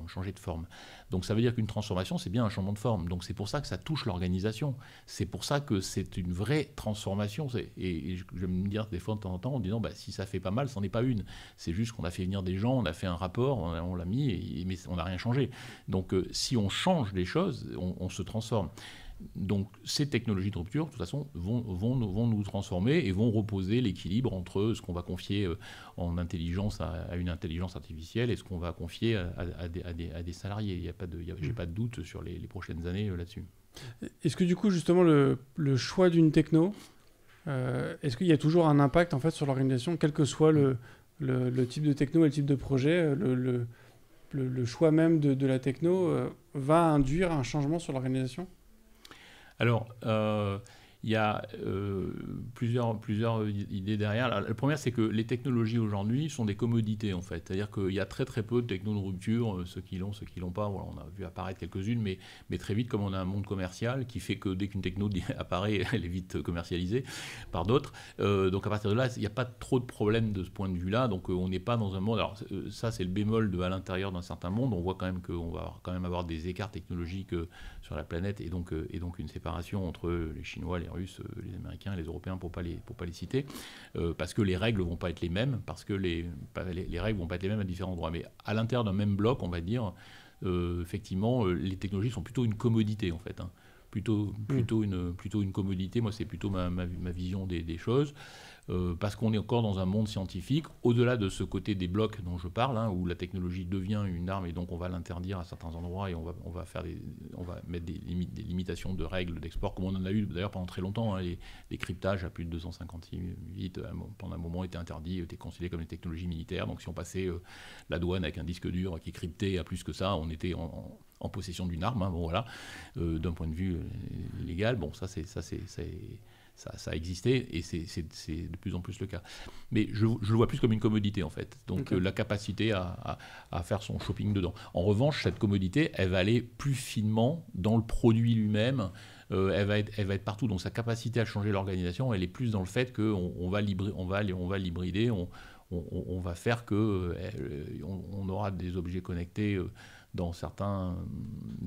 S2: changer de forme. Donc ça veut dire qu'une transformation, c'est bien un changement de forme. Donc c'est pour ça que ça touche l'organisation. C'est pour ça que c'est une vraie transformation. Et je vais me dire des fois de temps en temps en disant, si ça fait pas mal, c'en est pas une. C'est juste qu'on a fait venir des gens, on a fait un rapport, on l'a mis, mais on n'a rien changé. Donc si on change les choses, on se transforme. Donc ces technologies de rupture, de toute façon, vont nous transformer et vont reposer l'équilibre entre ce qu'on va confier en intelligence à une intelligence artificielle et ce qu'on va confier à des salariés. J'ai pas de doute sur les prochaines années là-dessus.
S1: Est-ce que du coup, justement, le choix d'une techno, est-ce qu'il y a toujours un impact en fait, sur l'organisation, quel que soit le type de techno et le type de projet, le choix même de la techno va induire un changement sur l'organisation ?
S2: Alors, il y a plusieurs idées derrière. La première, c'est que les technologies aujourd'hui sont des commodités, en fait. C'est-à-dire qu'il y a très très peu de technos de rupture, ceux qui l'ont, ceux qui ne l'ont pas. Voilà, on a vu apparaître quelques-unes, mais très vite, comme on a un monde commercial qui fait que dès qu'une techno apparaît, elle est vite commercialisée par d'autres. Donc à partir de là, il n'y a pas trop de problèmes de ce point de vue-là. Donc on n'est pas dans un monde... Alors ça, c'est le bémol à l'intérieur d'un certain monde. On voit quand même qu'on va quand même avoir des écarts technologiques sur la planète et donc une séparation entre les Chinois, les Russes, les Américains, les Européens, pour pas les citer, parce que les règles vont pas être les mêmes, parce que les règles vont pas être les mêmes à différents endroits. Mais à l'intérieur d'un même bloc, on va dire, effectivement, les technologies sont plutôt une commodité, en fait. Plutôt une commodité. Moi, c'est plutôt ma vision des choses. Parce qu'on est encore dans un monde scientifique, au-delà de ce côté des blocs dont je parle, où la technologie devient une arme et donc on va l'interdire à certains endroits et on va mettre des limitations de règles d'export, comme on en a eu d'ailleurs pendant très longtemps. Les cryptages à plus de 256 bits, pendant un moment, étaient interdits, étaient considérés comme des technologies militaires. Donc si on passait la douane avec un disque dur qui est crypté à plus que ça, on était en possession d'une arme. Voilà. D'un point de vue légal, ça a existé et c'est de plus en plus le cas. Mais je le vois plus comme une commodité, en fait. Donc la capacité à faire son shopping dedans. En revanche, cette commodité, elle va aller plus finement dans le produit lui-même. Elle va être partout. Donc sa capacité à changer l'organisation, elle est plus dans le fait qu'on va l'hybrider, on va faire qu'on aura des objets connectés dans certains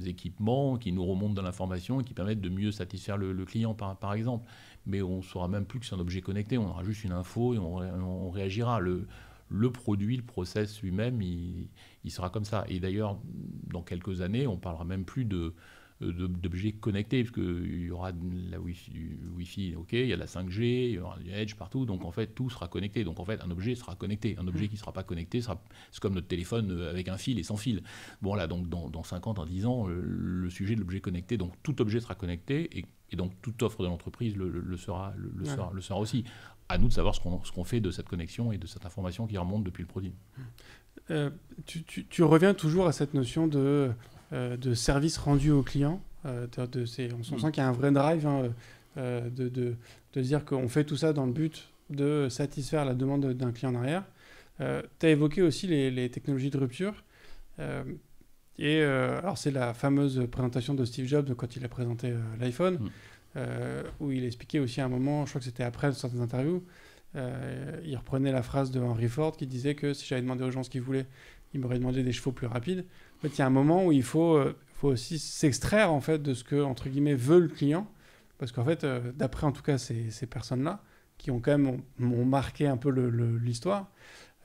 S2: équipements qui nous remontent de l'information et qui permettent de mieux satisfaire le client, par exemple. Mais on ne saura même plus que c'est un objet connecté, on aura juste une info et on réagira. Le produit, le process lui-même, il sera comme ça. Et d'ailleurs, dans quelques années, on ne parlera même plus d'objets connectés, parce qu'il y aura du Wi-Fi, ok, il y a de la 5G, il y aura du Edge partout, donc en fait tout sera connecté. Donc en fait un objet sera connecté. Un objet qui ne sera pas connecté, c'est comme notre téléphone avec un fil et sans fil. Bon là, donc dans 50 ans, 10 ans, le sujet de l'objet connecté, donc tout objet sera connecté, et donc toute offre de l'entreprise le sera aussi. À nous de savoir ce qu'on fait de cette connexion et de cette information qui remonte depuis le produit.
S1: Tu reviens toujours à cette notion de service rendu au client. On sent qu'il y a un vrai drive de dire qu'on fait tout ça dans le but de satisfaire la demande d'un client en arrière. Tu as évoqué aussi les technologies de rupture. Alors c'est la fameuse présentation de Steve Jobs quand il a présenté l'iPhone, où il expliquait aussi à un moment, je crois que c'était après certaines interviews, il reprenait la phrase de Henry Ford qui disait que si j'avais demandé aux gens ce qu'ils voulaient, ils m'auraient demandé des chevaux plus rapides. En fait, il y a un moment où il faut aussi s'extraire en fait, de ce que, entre guillemets, veut le client. Parce qu'en fait, d'après en tout cas ces personnes-là, qui ont quand même ont marqué un peu l'histoire,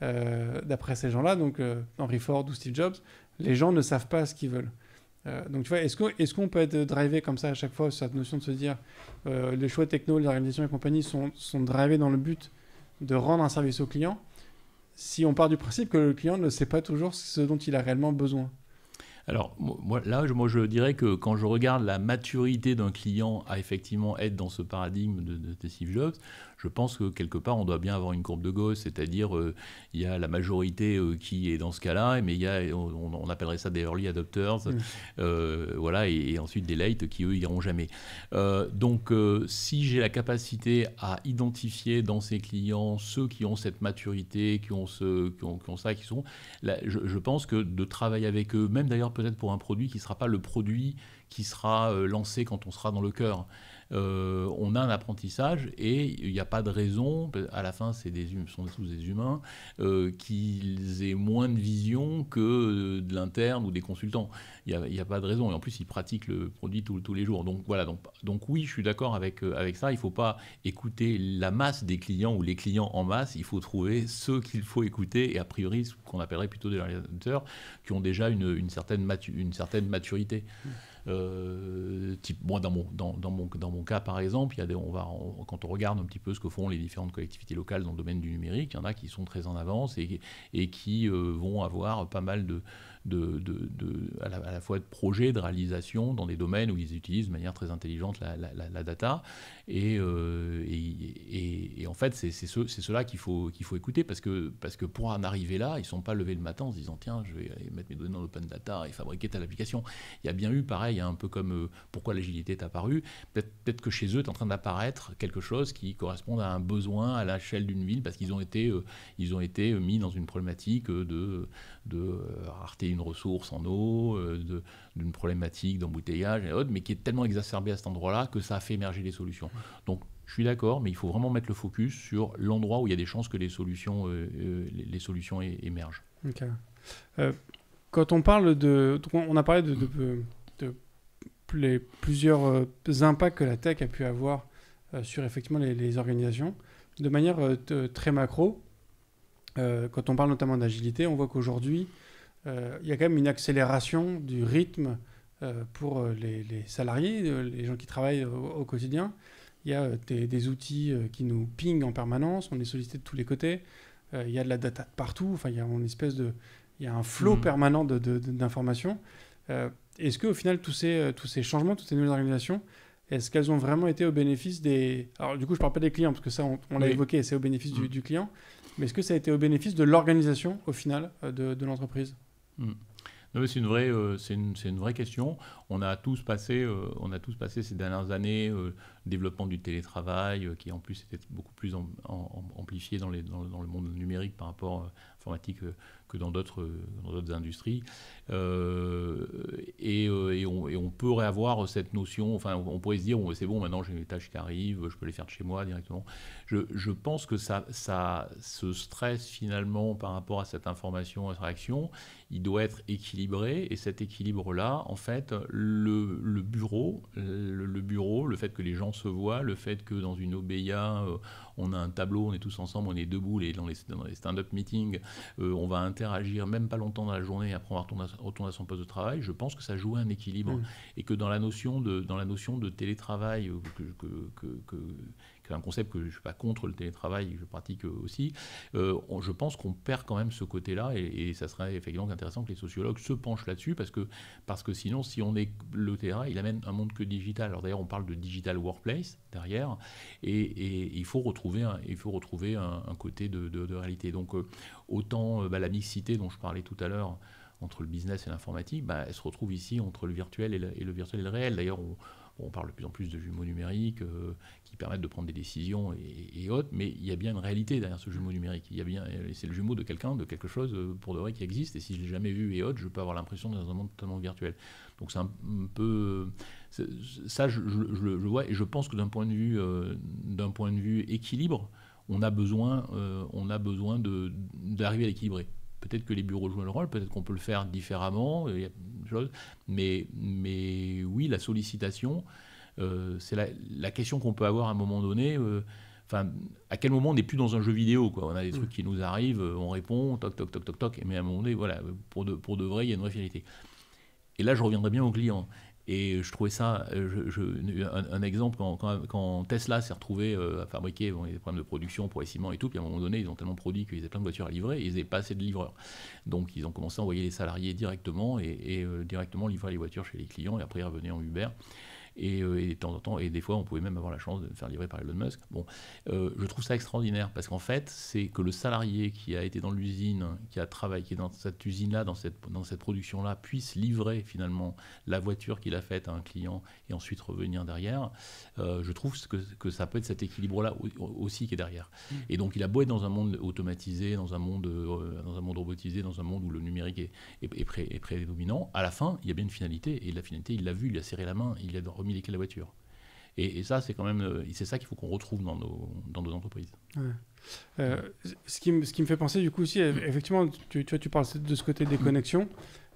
S1: d'après ces gens-là, donc Henry Ford ou Steve Jobs, les gens ne savent pas ce qu'ils veulent. Donc tu vois, est-ce qu'on peut être drivé comme ça à chaque fois sur cette notion de se dire les choix techno, les organisations et compagnie sont drivés dans le but de rendre un service au client, si on part du principe que le client ne sait pas toujours ce dont il a réellement besoin?
S2: Alors, moi, je dirais que quand je regarde la maturité d'un client à effectivement être dans ce paradigme de Steve Jobs, je pense que quelque part, on doit bien avoir une courbe de Gauss, c'est-à-dire il y a la majorité qui est dans ce cas-là, mais il y a, on appellerait ça des early adopters, voilà, et ensuite des late qui, eux, iront jamais. Donc, si j'ai la capacité à identifier dans ces clients ceux qui ont cette maturité, qui ont ça, qui sont... Là, je pense que de travailler avec eux, même d'ailleurs peut-être pour un produit qui ne sera pas le produit qui sera lancé quand on sera dans le cœur. On a un apprentissage et il n'y a pas de raison, à la fin sont tous des humains, qu'ils aient moins de vision que de l'interne ou des consultants. Il n'y a pas de raison. Et en plus, ils pratiquent le produit tous les jours. Donc voilà, donc oui, je suis d'accord avec ça. Il ne faut pas écouter la masse des clients ou les clients en masse. Il faut trouver ceux qu'il faut écouter et a priori, ce qu'on appellerait plutôt des réalisateurs qui ont déjà une certaine maturité. Moi, dans mon cas, par exemple, quand on regarde un petit peu ce que font les différentes collectivités locales dans le domaine du numérique, il y en a qui sont très en avance et qui vont avoir pas mal à la fois de projets, de réalisation dans des domaines où ils utilisent de manière très intelligente la data. Et en fait, c'est ceux-là qu'il faut écouter parce que pour en arriver là, ils ne sont pas levés le matin en se disant tiens, je vais aller mettre mes données dans l'open data et fabriquer telle application. Il y a bien eu, pareil, un peu comme pourquoi l'agilité est apparue. Peut-être que chez eux est en train d'apparaître quelque chose qui correspond à un besoin à l'échelle d'une ville parce qu'ils ont été mis dans une problématique de rareté d'une ressource en eau, d'une problématique d'embouteillage et autres, mais qui est tellement exacerbée à cet endroit-là que ça a fait émerger des solutions. Donc, je suis d'accord, mais il faut vraiment mettre le focus sur l'endroit où il y a des chances que les solutions émergent.
S1: Okay. Quand on parle on a parlé de plusieurs impacts que la tech a pu avoir sur effectivement les organisations. De manière très macro, quand on parle notamment d'agilité, on voit qu'aujourd'hui, il y a quand même une accélération du rythme pour les salariés, les gens qui travaillent au quotidien. Il y a des outils qui nous pingent en permanence, on est sollicité de tous les côtés, il y a de la data de partout, enfin, il y a un flot permanent d'informations. Est-ce qu'au final, tous ces changements, toutes ces nouvelles organisations, est-ce qu'elles ont vraiment été au bénéfice des... Alors du coup, je ne parle pas des clients, parce que ça, on l'a évoqué, c'est au bénéfice du client, mais est-ce que ça a été au bénéfice de l'organisation, au final, de l'entreprise ?
S2: Non, c'est une vraie question. On a tous passé ces dernières années développement du télétravail, qui en plus était beaucoup plus amplifié dans le monde numérique par rapport à l'informatique que dans d'autres industries. Et on peut réavoir cette notion, enfin on pourrait se dire bon, c'est bon, maintenant j'ai mes tâches qui arrivent, je peux les faire de chez moi directement. Je pense que ce stress finalement par rapport à cette information, à cette réaction, il doit être équilibré, et cet équilibre-là, en fait, le bureau, le fait que les gens se voient, le fait que dans une OBIA, on a un tableau, on est tous ensemble, on est debout, dans les stand-up meetings, on va interagir même pas longtemps dans la journée, après on va retourner à son poste de travail. Je pense que ça joue un équilibre, et que dans la notion de télétravail, un concept que je ne suis pas contre le télétravail, je pratique aussi, je pense qu'on perd quand même ce côté-là, et ça serait effectivement intéressant que les sociologues se penchent là-dessus, parce que sinon, si on est le terrain, il amène un monde que digital. Alors d'ailleurs, on parle de digital workplace derrière, et il faut retrouver un côté de réalité. Donc autant la mixité dont je parlais tout à l'heure entre le business et l'informatique, elle se retrouve ici entre le virtuel et le virtuel et le réel. D'ailleurs, on parle de plus en plus de jumeaux numériques qui permettent de prendre des décisions et autres, mais il y a bien une réalité derrière ce jumeau numérique. C'est le jumeau de quelque chose pour de vrai qui existe, et si je ne l'ai jamais vu et autres, je peux avoir l'impression d'être dans un monde totalement virtuel. Donc c'est un peu... Ça, je le vois, et je pense que d'un point de vue équilibre, on a besoin d'arriver à l'équilibrer. Peut-être que les bureaux jouent le rôle, peut-être qu'on peut le faire différemment, mais oui, la sollicitation, c'est la question qu'on peut avoir à un moment donné. À quel moment on n'est plus dans un jeu vidéo, quoi. On a des trucs qui nous arrivent, on répond, toc, toc, toc, toc, toc, mais à un moment donné, voilà, pour de vrai, il y a une vraie finalité. Et là, je reviendrai bien au client. Et je trouvais ça, un exemple, quand Tesla s'est retrouvé à fabriquer des problèmes de production pour les ciments et tout, puis à un moment donné, ils ont tellement produit qu'ils avaient plein de voitures à livrer, et ils n'avaient pas assez de livreurs. Donc ils ont commencé à envoyer les salariés directement, et directement livrer les voitures chez les clients, et après ils revenaient en Uber. et de temps en temps, et des fois on pouvait même avoir la chance de me faire livrer par Elon Musk. Bon, je trouve ça extraordinaire parce qu'en fait, c'est que le salarié qui a été dans l'usine, qui a travaillé, qui est dans cette usine-là, dans cette production-là, puisse livrer finalement la voiture qu'il a faite à un client et ensuite revenir derrière. Je trouve que ça peut être cet équilibre-là aussi qui est derrière. Et donc il a beau être dans un monde automatisé, dans un monde robotisé, dans un monde où le numérique est prédominant, à la fin, il y a bien une finalité, et la finalité, il l'a vu, il a serré la main, il a remis les clés de la voiture. Et ça, c'est quand même, c'est ça qu'il faut qu'on retrouve dans nos entreprises.
S1: Ouais. Ce qui me fait penser du coup aussi, effectivement, tu parles de ce côté des connexions.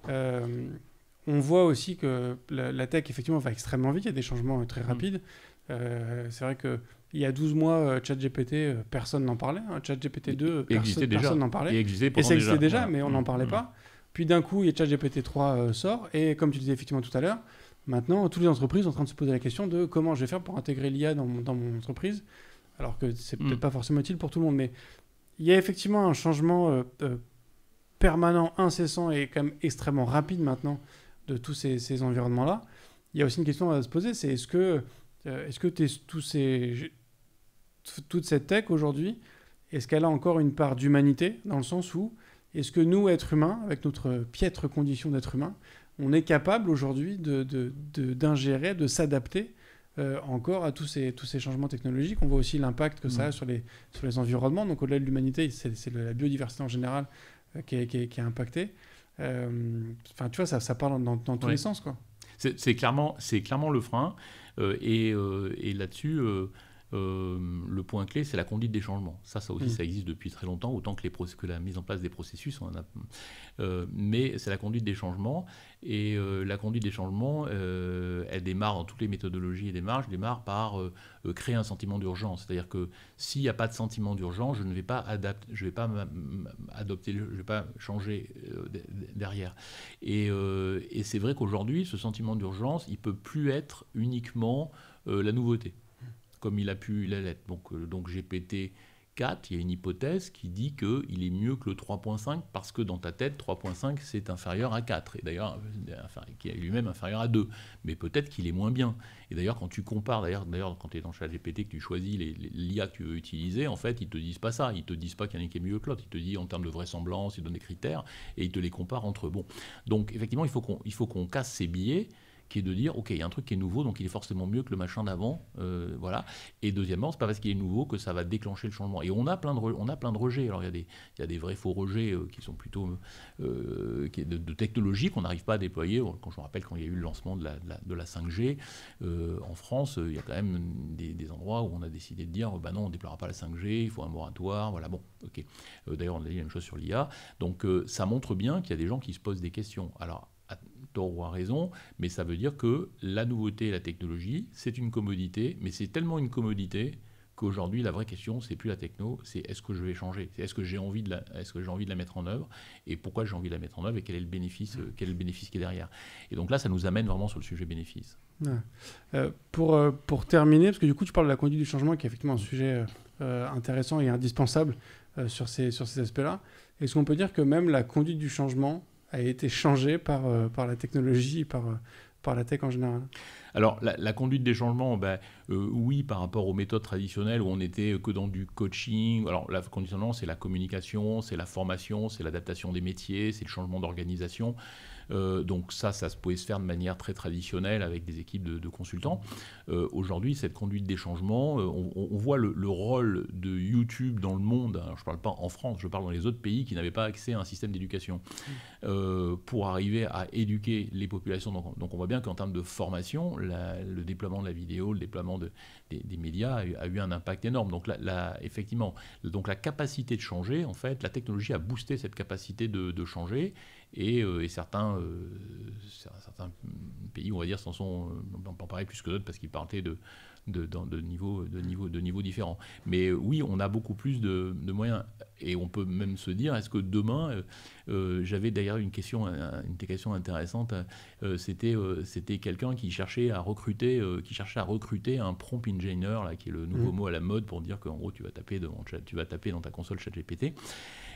S1: On voit aussi que la tech, effectivement, va extrêmement vite, il y a des changements très rapides. C'est vrai qu'il y a 12 mois, ChatGPT, personne n'en parlait. ChatGPT 2, personne n'en parlait.
S2: Et ça
S1: existait déjà, mais on n'en parlait pas. Puis d'un coup, il y a ChatGPT 3 sort, et comme tu disais effectivement tout à l'heure, maintenant, toutes les entreprises sont en train de se poser la question de comment je vais faire pour intégrer l'IA dans mon entreprise, alors que c'est peut-être pas forcément utile pour tout le monde, mais il y a effectivement un changement permanent, incessant et quand même extrêmement rapide maintenant de tous ces environnements-là. Il y a aussi une question à se poser, c'est est-ce que toute cette tech aujourd'hui, est-ce qu'elle a encore une part d'humanité, dans le sens où est-ce que nous, êtres humains, avec notre piètre condition d'être humain, on est capable aujourd'hui d'ingérer, de s'adapter encore à tous ces changements technologiques. On voit aussi l'impact que ça a sur les environnements. Donc au-delà de l'humanité, c'est la biodiversité en général qui est impactée. Enfin, tu vois, ça parle dans tous les sens, quoi.
S2: C'est clairement le frein. Et là-dessus, le point clé, c'est la conduite des changements. Ça aussi, ça existe depuis très longtemps, autant que la mise en place des processus. Mais c'est la conduite des changements. Et la conduite des changements, elle démarre dans toutes les méthodologies et démarche démarre par créer un sentiment d'urgence. C'est-à-dire que s'il n'y a pas de sentiment d'urgence, je ne vais pas adopter, je ne vais pas changer derrière. Et c'est vrai qu'aujourd'hui, ce sentiment d'urgence, il ne peut plus être uniquement la nouveauté, comme il a pu l'être. Donc GPT-4, il y a une hypothèse qui dit qu'il est mieux que le 3.5 parce que dans ta tête, 3.5 c'est inférieur à 4, et d'ailleurs qui est lui-même inférieur à 2, mais peut-être qu'il est moins bien. Et d'ailleurs quand tu compares, d'ailleurs quand tu es dans ChatGPT, que tu choisis l'IA que tu veux utiliser, en fait ils te disent pas ça, ils te disent pas qu'il y en a qui est mieux que l'autre, ils te disent en termes de vraisemblance, ils donnent des critères et ils te les comparent entre eux. Bon, donc effectivement il faut qu'on casse ces biais, qui est de dire, ok, il y a un truc qui est nouveau, donc il est forcément mieux que le machin d'avant, voilà. Et deuxièmement, c'est pas parce qu'il est nouveau que ça va déclencher le changement. Et on a plein de rejets. Alors il y a des vrais faux rejets qui sont plutôt de technologies qu'on n'arrive pas à déployer. Quand je me rappelle quand il y a eu le lancement de la 5G en France, il y a quand même des endroits où on a décidé de dire, bah non, on ne déploiera pas la 5G, il faut un moratoire, voilà. Bon, ok. D'ailleurs, on a dit la même chose sur l'IA. Donc ça montre bien qu'il y a des gens qui se posent des questions. Alors tort ou à raison, mais ça veut dire que la nouveauté et la technologie, c'est une commodité, mais c'est tellement une commodité qu'aujourd'hui, la vraie question, c'est plus la techno, c'est est-ce que je vais changer, c'est est-ce que j'ai envie de la mettre en œuvre, et pourquoi j'ai envie de la mettre en œuvre, et quel est le bénéfice qui est derrière. Et donc là, ça nous amène vraiment sur le sujet bénéfice.
S1: Ouais. Pour terminer, parce que du coup, tu parles de la conduite du changement, qui est effectivement un sujet intéressant et indispensable sur ces aspects-là. Est-ce qu'on peut dire que même la conduite du changement a été changé par la technologie, par la tech en général?
S2: Alors, la conduite des changements, oui, par rapport aux méthodes traditionnelles où on n'était que dans du coaching. Alors, la conduite des changements, c'est la communication, c'est la formation, c'est l'adaptation des métiers, c'est le changement d'organisation. Donc ça pouvait se faire de manière très traditionnelle avec des équipes de consultants. Aujourd'hui, cette conduite des changements, on voit le rôle de YouTube dans le monde. Alors, je ne parle pas en France, je parle dans les autres pays qui n'avaient pas accès à un système d'éducation pour arriver à éduquer les populations. Donc on voit bien qu'en termes de formation, le déploiement de la vidéo, le déploiement des médias a eu un impact énorme. Donc effectivement, donc la capacité de changer, en fait, la technologie a boosté cette capacité de changer. Et certains pays, on va dire, s'en sont emparés plus que d'autres parce qu'ils partaient de niveaux différents. Mais oui, on a beaucoup plus de moyens. Et on peut même se dire, est-ce que demain, j'avais d'ailleurs une question intéressante, c'était quelqu'un qui cherchait à recruter un prompt engineer, là, qui est le nouveau mot à la mode pour dire qu'en gros, tu vas taper dans ta console ChatGPT.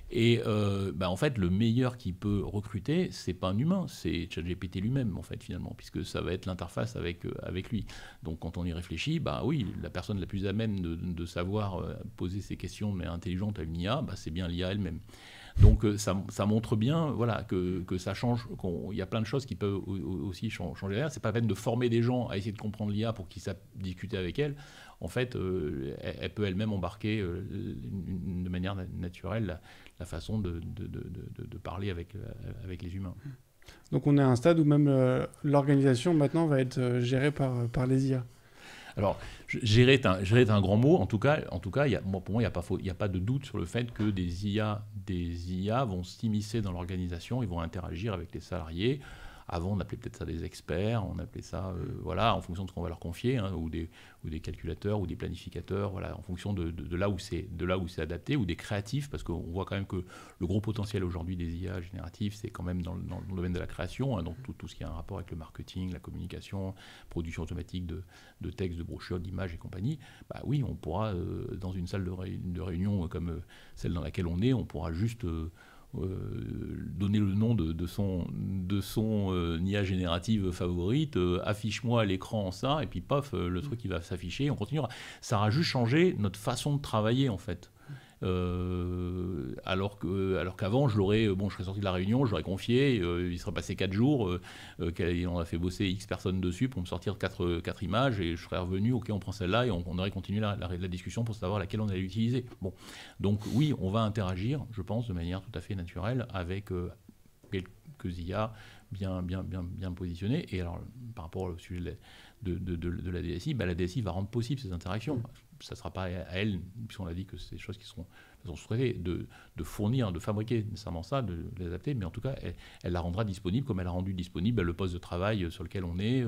S2: Et en fait, le meilleur qui peut recruter, c'est pas un humain, c'est ChatGPT lui-même, en fait, finalement, puisque ça va être l'interface avec lui. Donc, quand on y réfléchit, oui, la personne la plus à même de savoir poser ces questions mais intelligentes à une IA, c'est bien l'IA elle-même. Donc, ça montre bien, voilà, que ça change. Il y a plein de choses qui peuvent aussi changer derrière. C'est pas la peine de former des gens à essayer de comprendre l'IA pour qu'ils savent discuter avec elle. En fait, elle peut elle-même embarquer de manière naturelle la façon de parler avec les humains.
S1: Donc on est à un stade où même l'organisation maintenant va être gérée par les IA.
S2: Alors, gérer est un grand mot. En tout cas, pour moi, il n'y a pas de doute sur le fait que des IA vont s'immiscer dans l'organisation, ils vont interagir avec les salariés. Avant, on appelait peut-être ça des experts, on appelait ça, en fonction de ce qu'on va leur confier, ou des calculateurs, ou des planificateurs, en fonction de là où c'est adapté, ou des créatifs, parce qu'on voit quand même que le gros potentiel aujourd'hui des IA génératifs, c'est quand même dans le domaine de la création, donc tout ce qui a un rapport avec le marketing, la communication, production automatique de textes, de brochures, d'images et compagnie. Oui, on pourra, dans une salle de réunion comme celle dans laquelle on est, on pourra juste donner le nom de son IA générative favorite, affiche-moi à l'écran ça, et puis paf, le truc il va s'afficher, on continuera. Ça aura juste changé notre façon de travailler en fait. Alors qu'avant, je serais sorti de la réunion, je l'aurais confié, il serait passé 4 jours, on a fait bosser X personnes dessus pour me sortir 4 images, et je serais revenu, ok, on prend celle-là, et on aurait continué la discussion pour savoir laquelle on allait utiliser. Bon. Donc oui, on va interagir, je pense, de manière tout à fait naturelle avec quelques IA bien positionnés. Et alors, par rapport au sujet de la DSI, la DSI va rendre possible ces interactions. Ça ne sera pas à elle, puisqu'on a dit que c'est des choses qui seront sous-traitées, de fournir, de fabriquer nécessairement ça, de les adapter, mais en tout cas, elle la rendra disponible comme elle a rendu disponible le poste de travail sur lequel on est,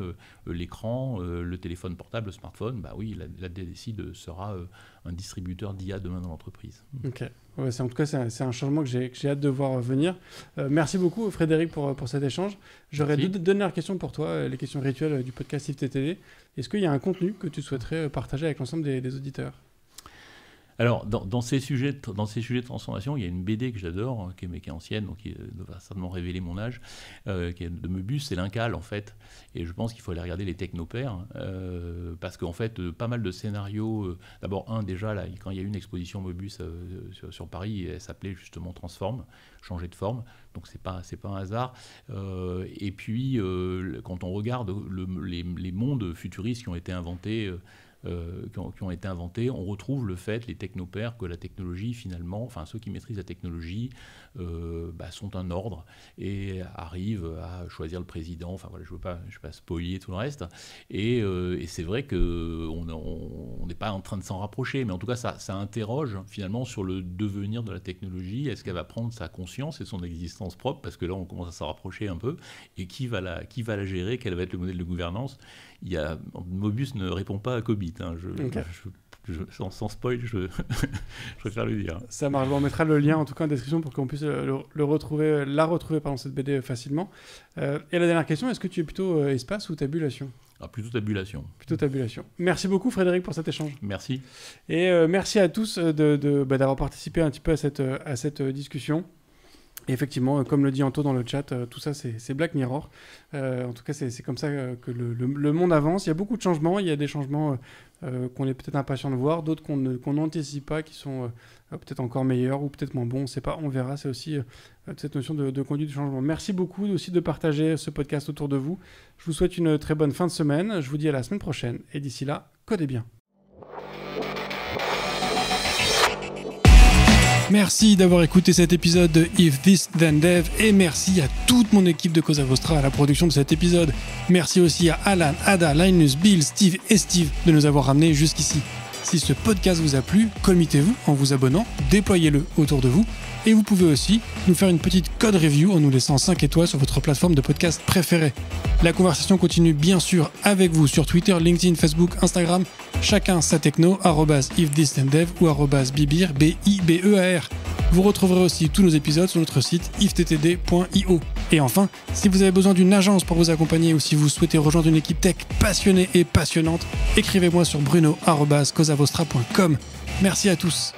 S2: l'écran, le téléphone portable, le smartphone. Oui, la DSI sera un distributeur d'IA demain dans l'entreprise.
S1: Ok. Ouais, en tout cas, c'est un changement que j'ai hâte de voir venir. Merci beaucoup, Frédéric, pour cet échange. J'aurais deux dernières questions pour toi, les questions rituelles du podcast IFTTD. Est-ce qu'il y a un contenu que tu souhaiterais partager avec l'ensemble des auditeurs ?
S2: Alors, dans ces sujets de transformation, il y a une BD que j'adore, qui est ancienne, donc qui va certainement révéler mon âge, qui est de Möbius, c'est l'Incal, en fait. Et je pense qu'il faut aller regarder les technopères, parce qu'en fait, pas mal de scénarios... d'abord, déjà, là, quand il y a eu une exposition Möbius sur Paris, elle s'appelait justement Transforme, changer de forme, donc c'est pas un hasard. Et puis, quand on regarde les mondes futuristes qui ont été inventés... on retrouve le fait, les technopères, que la technologie finalement, enfin ceux qui maîtrisent la technologie sont un ordre et arrivent à choisir le président. Enfin voilà, je veux pas spoiler tout le reste. Et c'est vrai qu'on n'est pas en train de s'en rapprocher, mais en tout cas ça interroge finalement sur le devenir de la technologie. Est-ce qu'elle va prendre sa conscience et son existence propre, parce que là on commence à s'en rapprocher un peu, et qui va la gérer, quel va être le modèle de gouvernance. Möbius ne répond pas à Cobit. Sans spoil, je préfère le dire.
S1: Ça marche. On mettra le lien en tout cas en description pour qu'on puisse la retrouver cette BD facilement. Et la dernière question, est-ce que tu es plutôt espace ou tabulation ?
S2: Plutôt tabulation.
S1: Plutôt tabulation. Merci beaucoup Frédéric pour cet échange.
S2: Merci.
S1: Et merci à tous d'avoir participé un petit peu à cette discussion. Et effectivement, comme le dit Anto dans le chat, tout ça c'est Black Mirror. En tout cas, c'est comme ça que le monde avance. Il y a beaucoup de changements. Il y a des changements qu'on est peut-être impatient de voir, d'autres qu'on n'anticipe pas, qui sont peut-être encore meilleurs ou peut-être moins bons. On ne sait pas, on verra. C'est aussi cette notion de conduite du changement. Merci beaucoup aussi de partager ce podcast autour de vous. Je vous souhaite une très bonne fin de semaine. Je vous dis à la semaine prochaine. Et d'ici là, codez bien. Merci d'avoir écouté cet épisode de If This Then Dev, et merci à toute mon équipe de Cosa Vostra à la production de cet épisode. Merci aussi à Alan, Ada, Linus, Bill, Steve et Steve de nous avoir ramenés jusqu'ici. Si ce podcast vous a plu, committez-vous en vous abonnant, déployez-le autour de vous, et vous pouvez aussi nous faire une petite code review en nous laissant 5 étoiles sur votre plateforme de podcast préférée. La conversation continue bien sûr avec vous sur Twitter, LinkedIn, Facebook, Instagram, chacun sa techno, @ifthisdendev ou @bibir, BIBEAR. Vous retrouverez aussi tous nos épisodes sur notre site iftttd.io. Et enfin, si vous avez besoin d'une agence pour vous accompagner ou si vous souhaitez rejoindre une équipe tech passionnée et passionnante, écrivez-moi sur bruno@cosavostra.com. Merci à tous.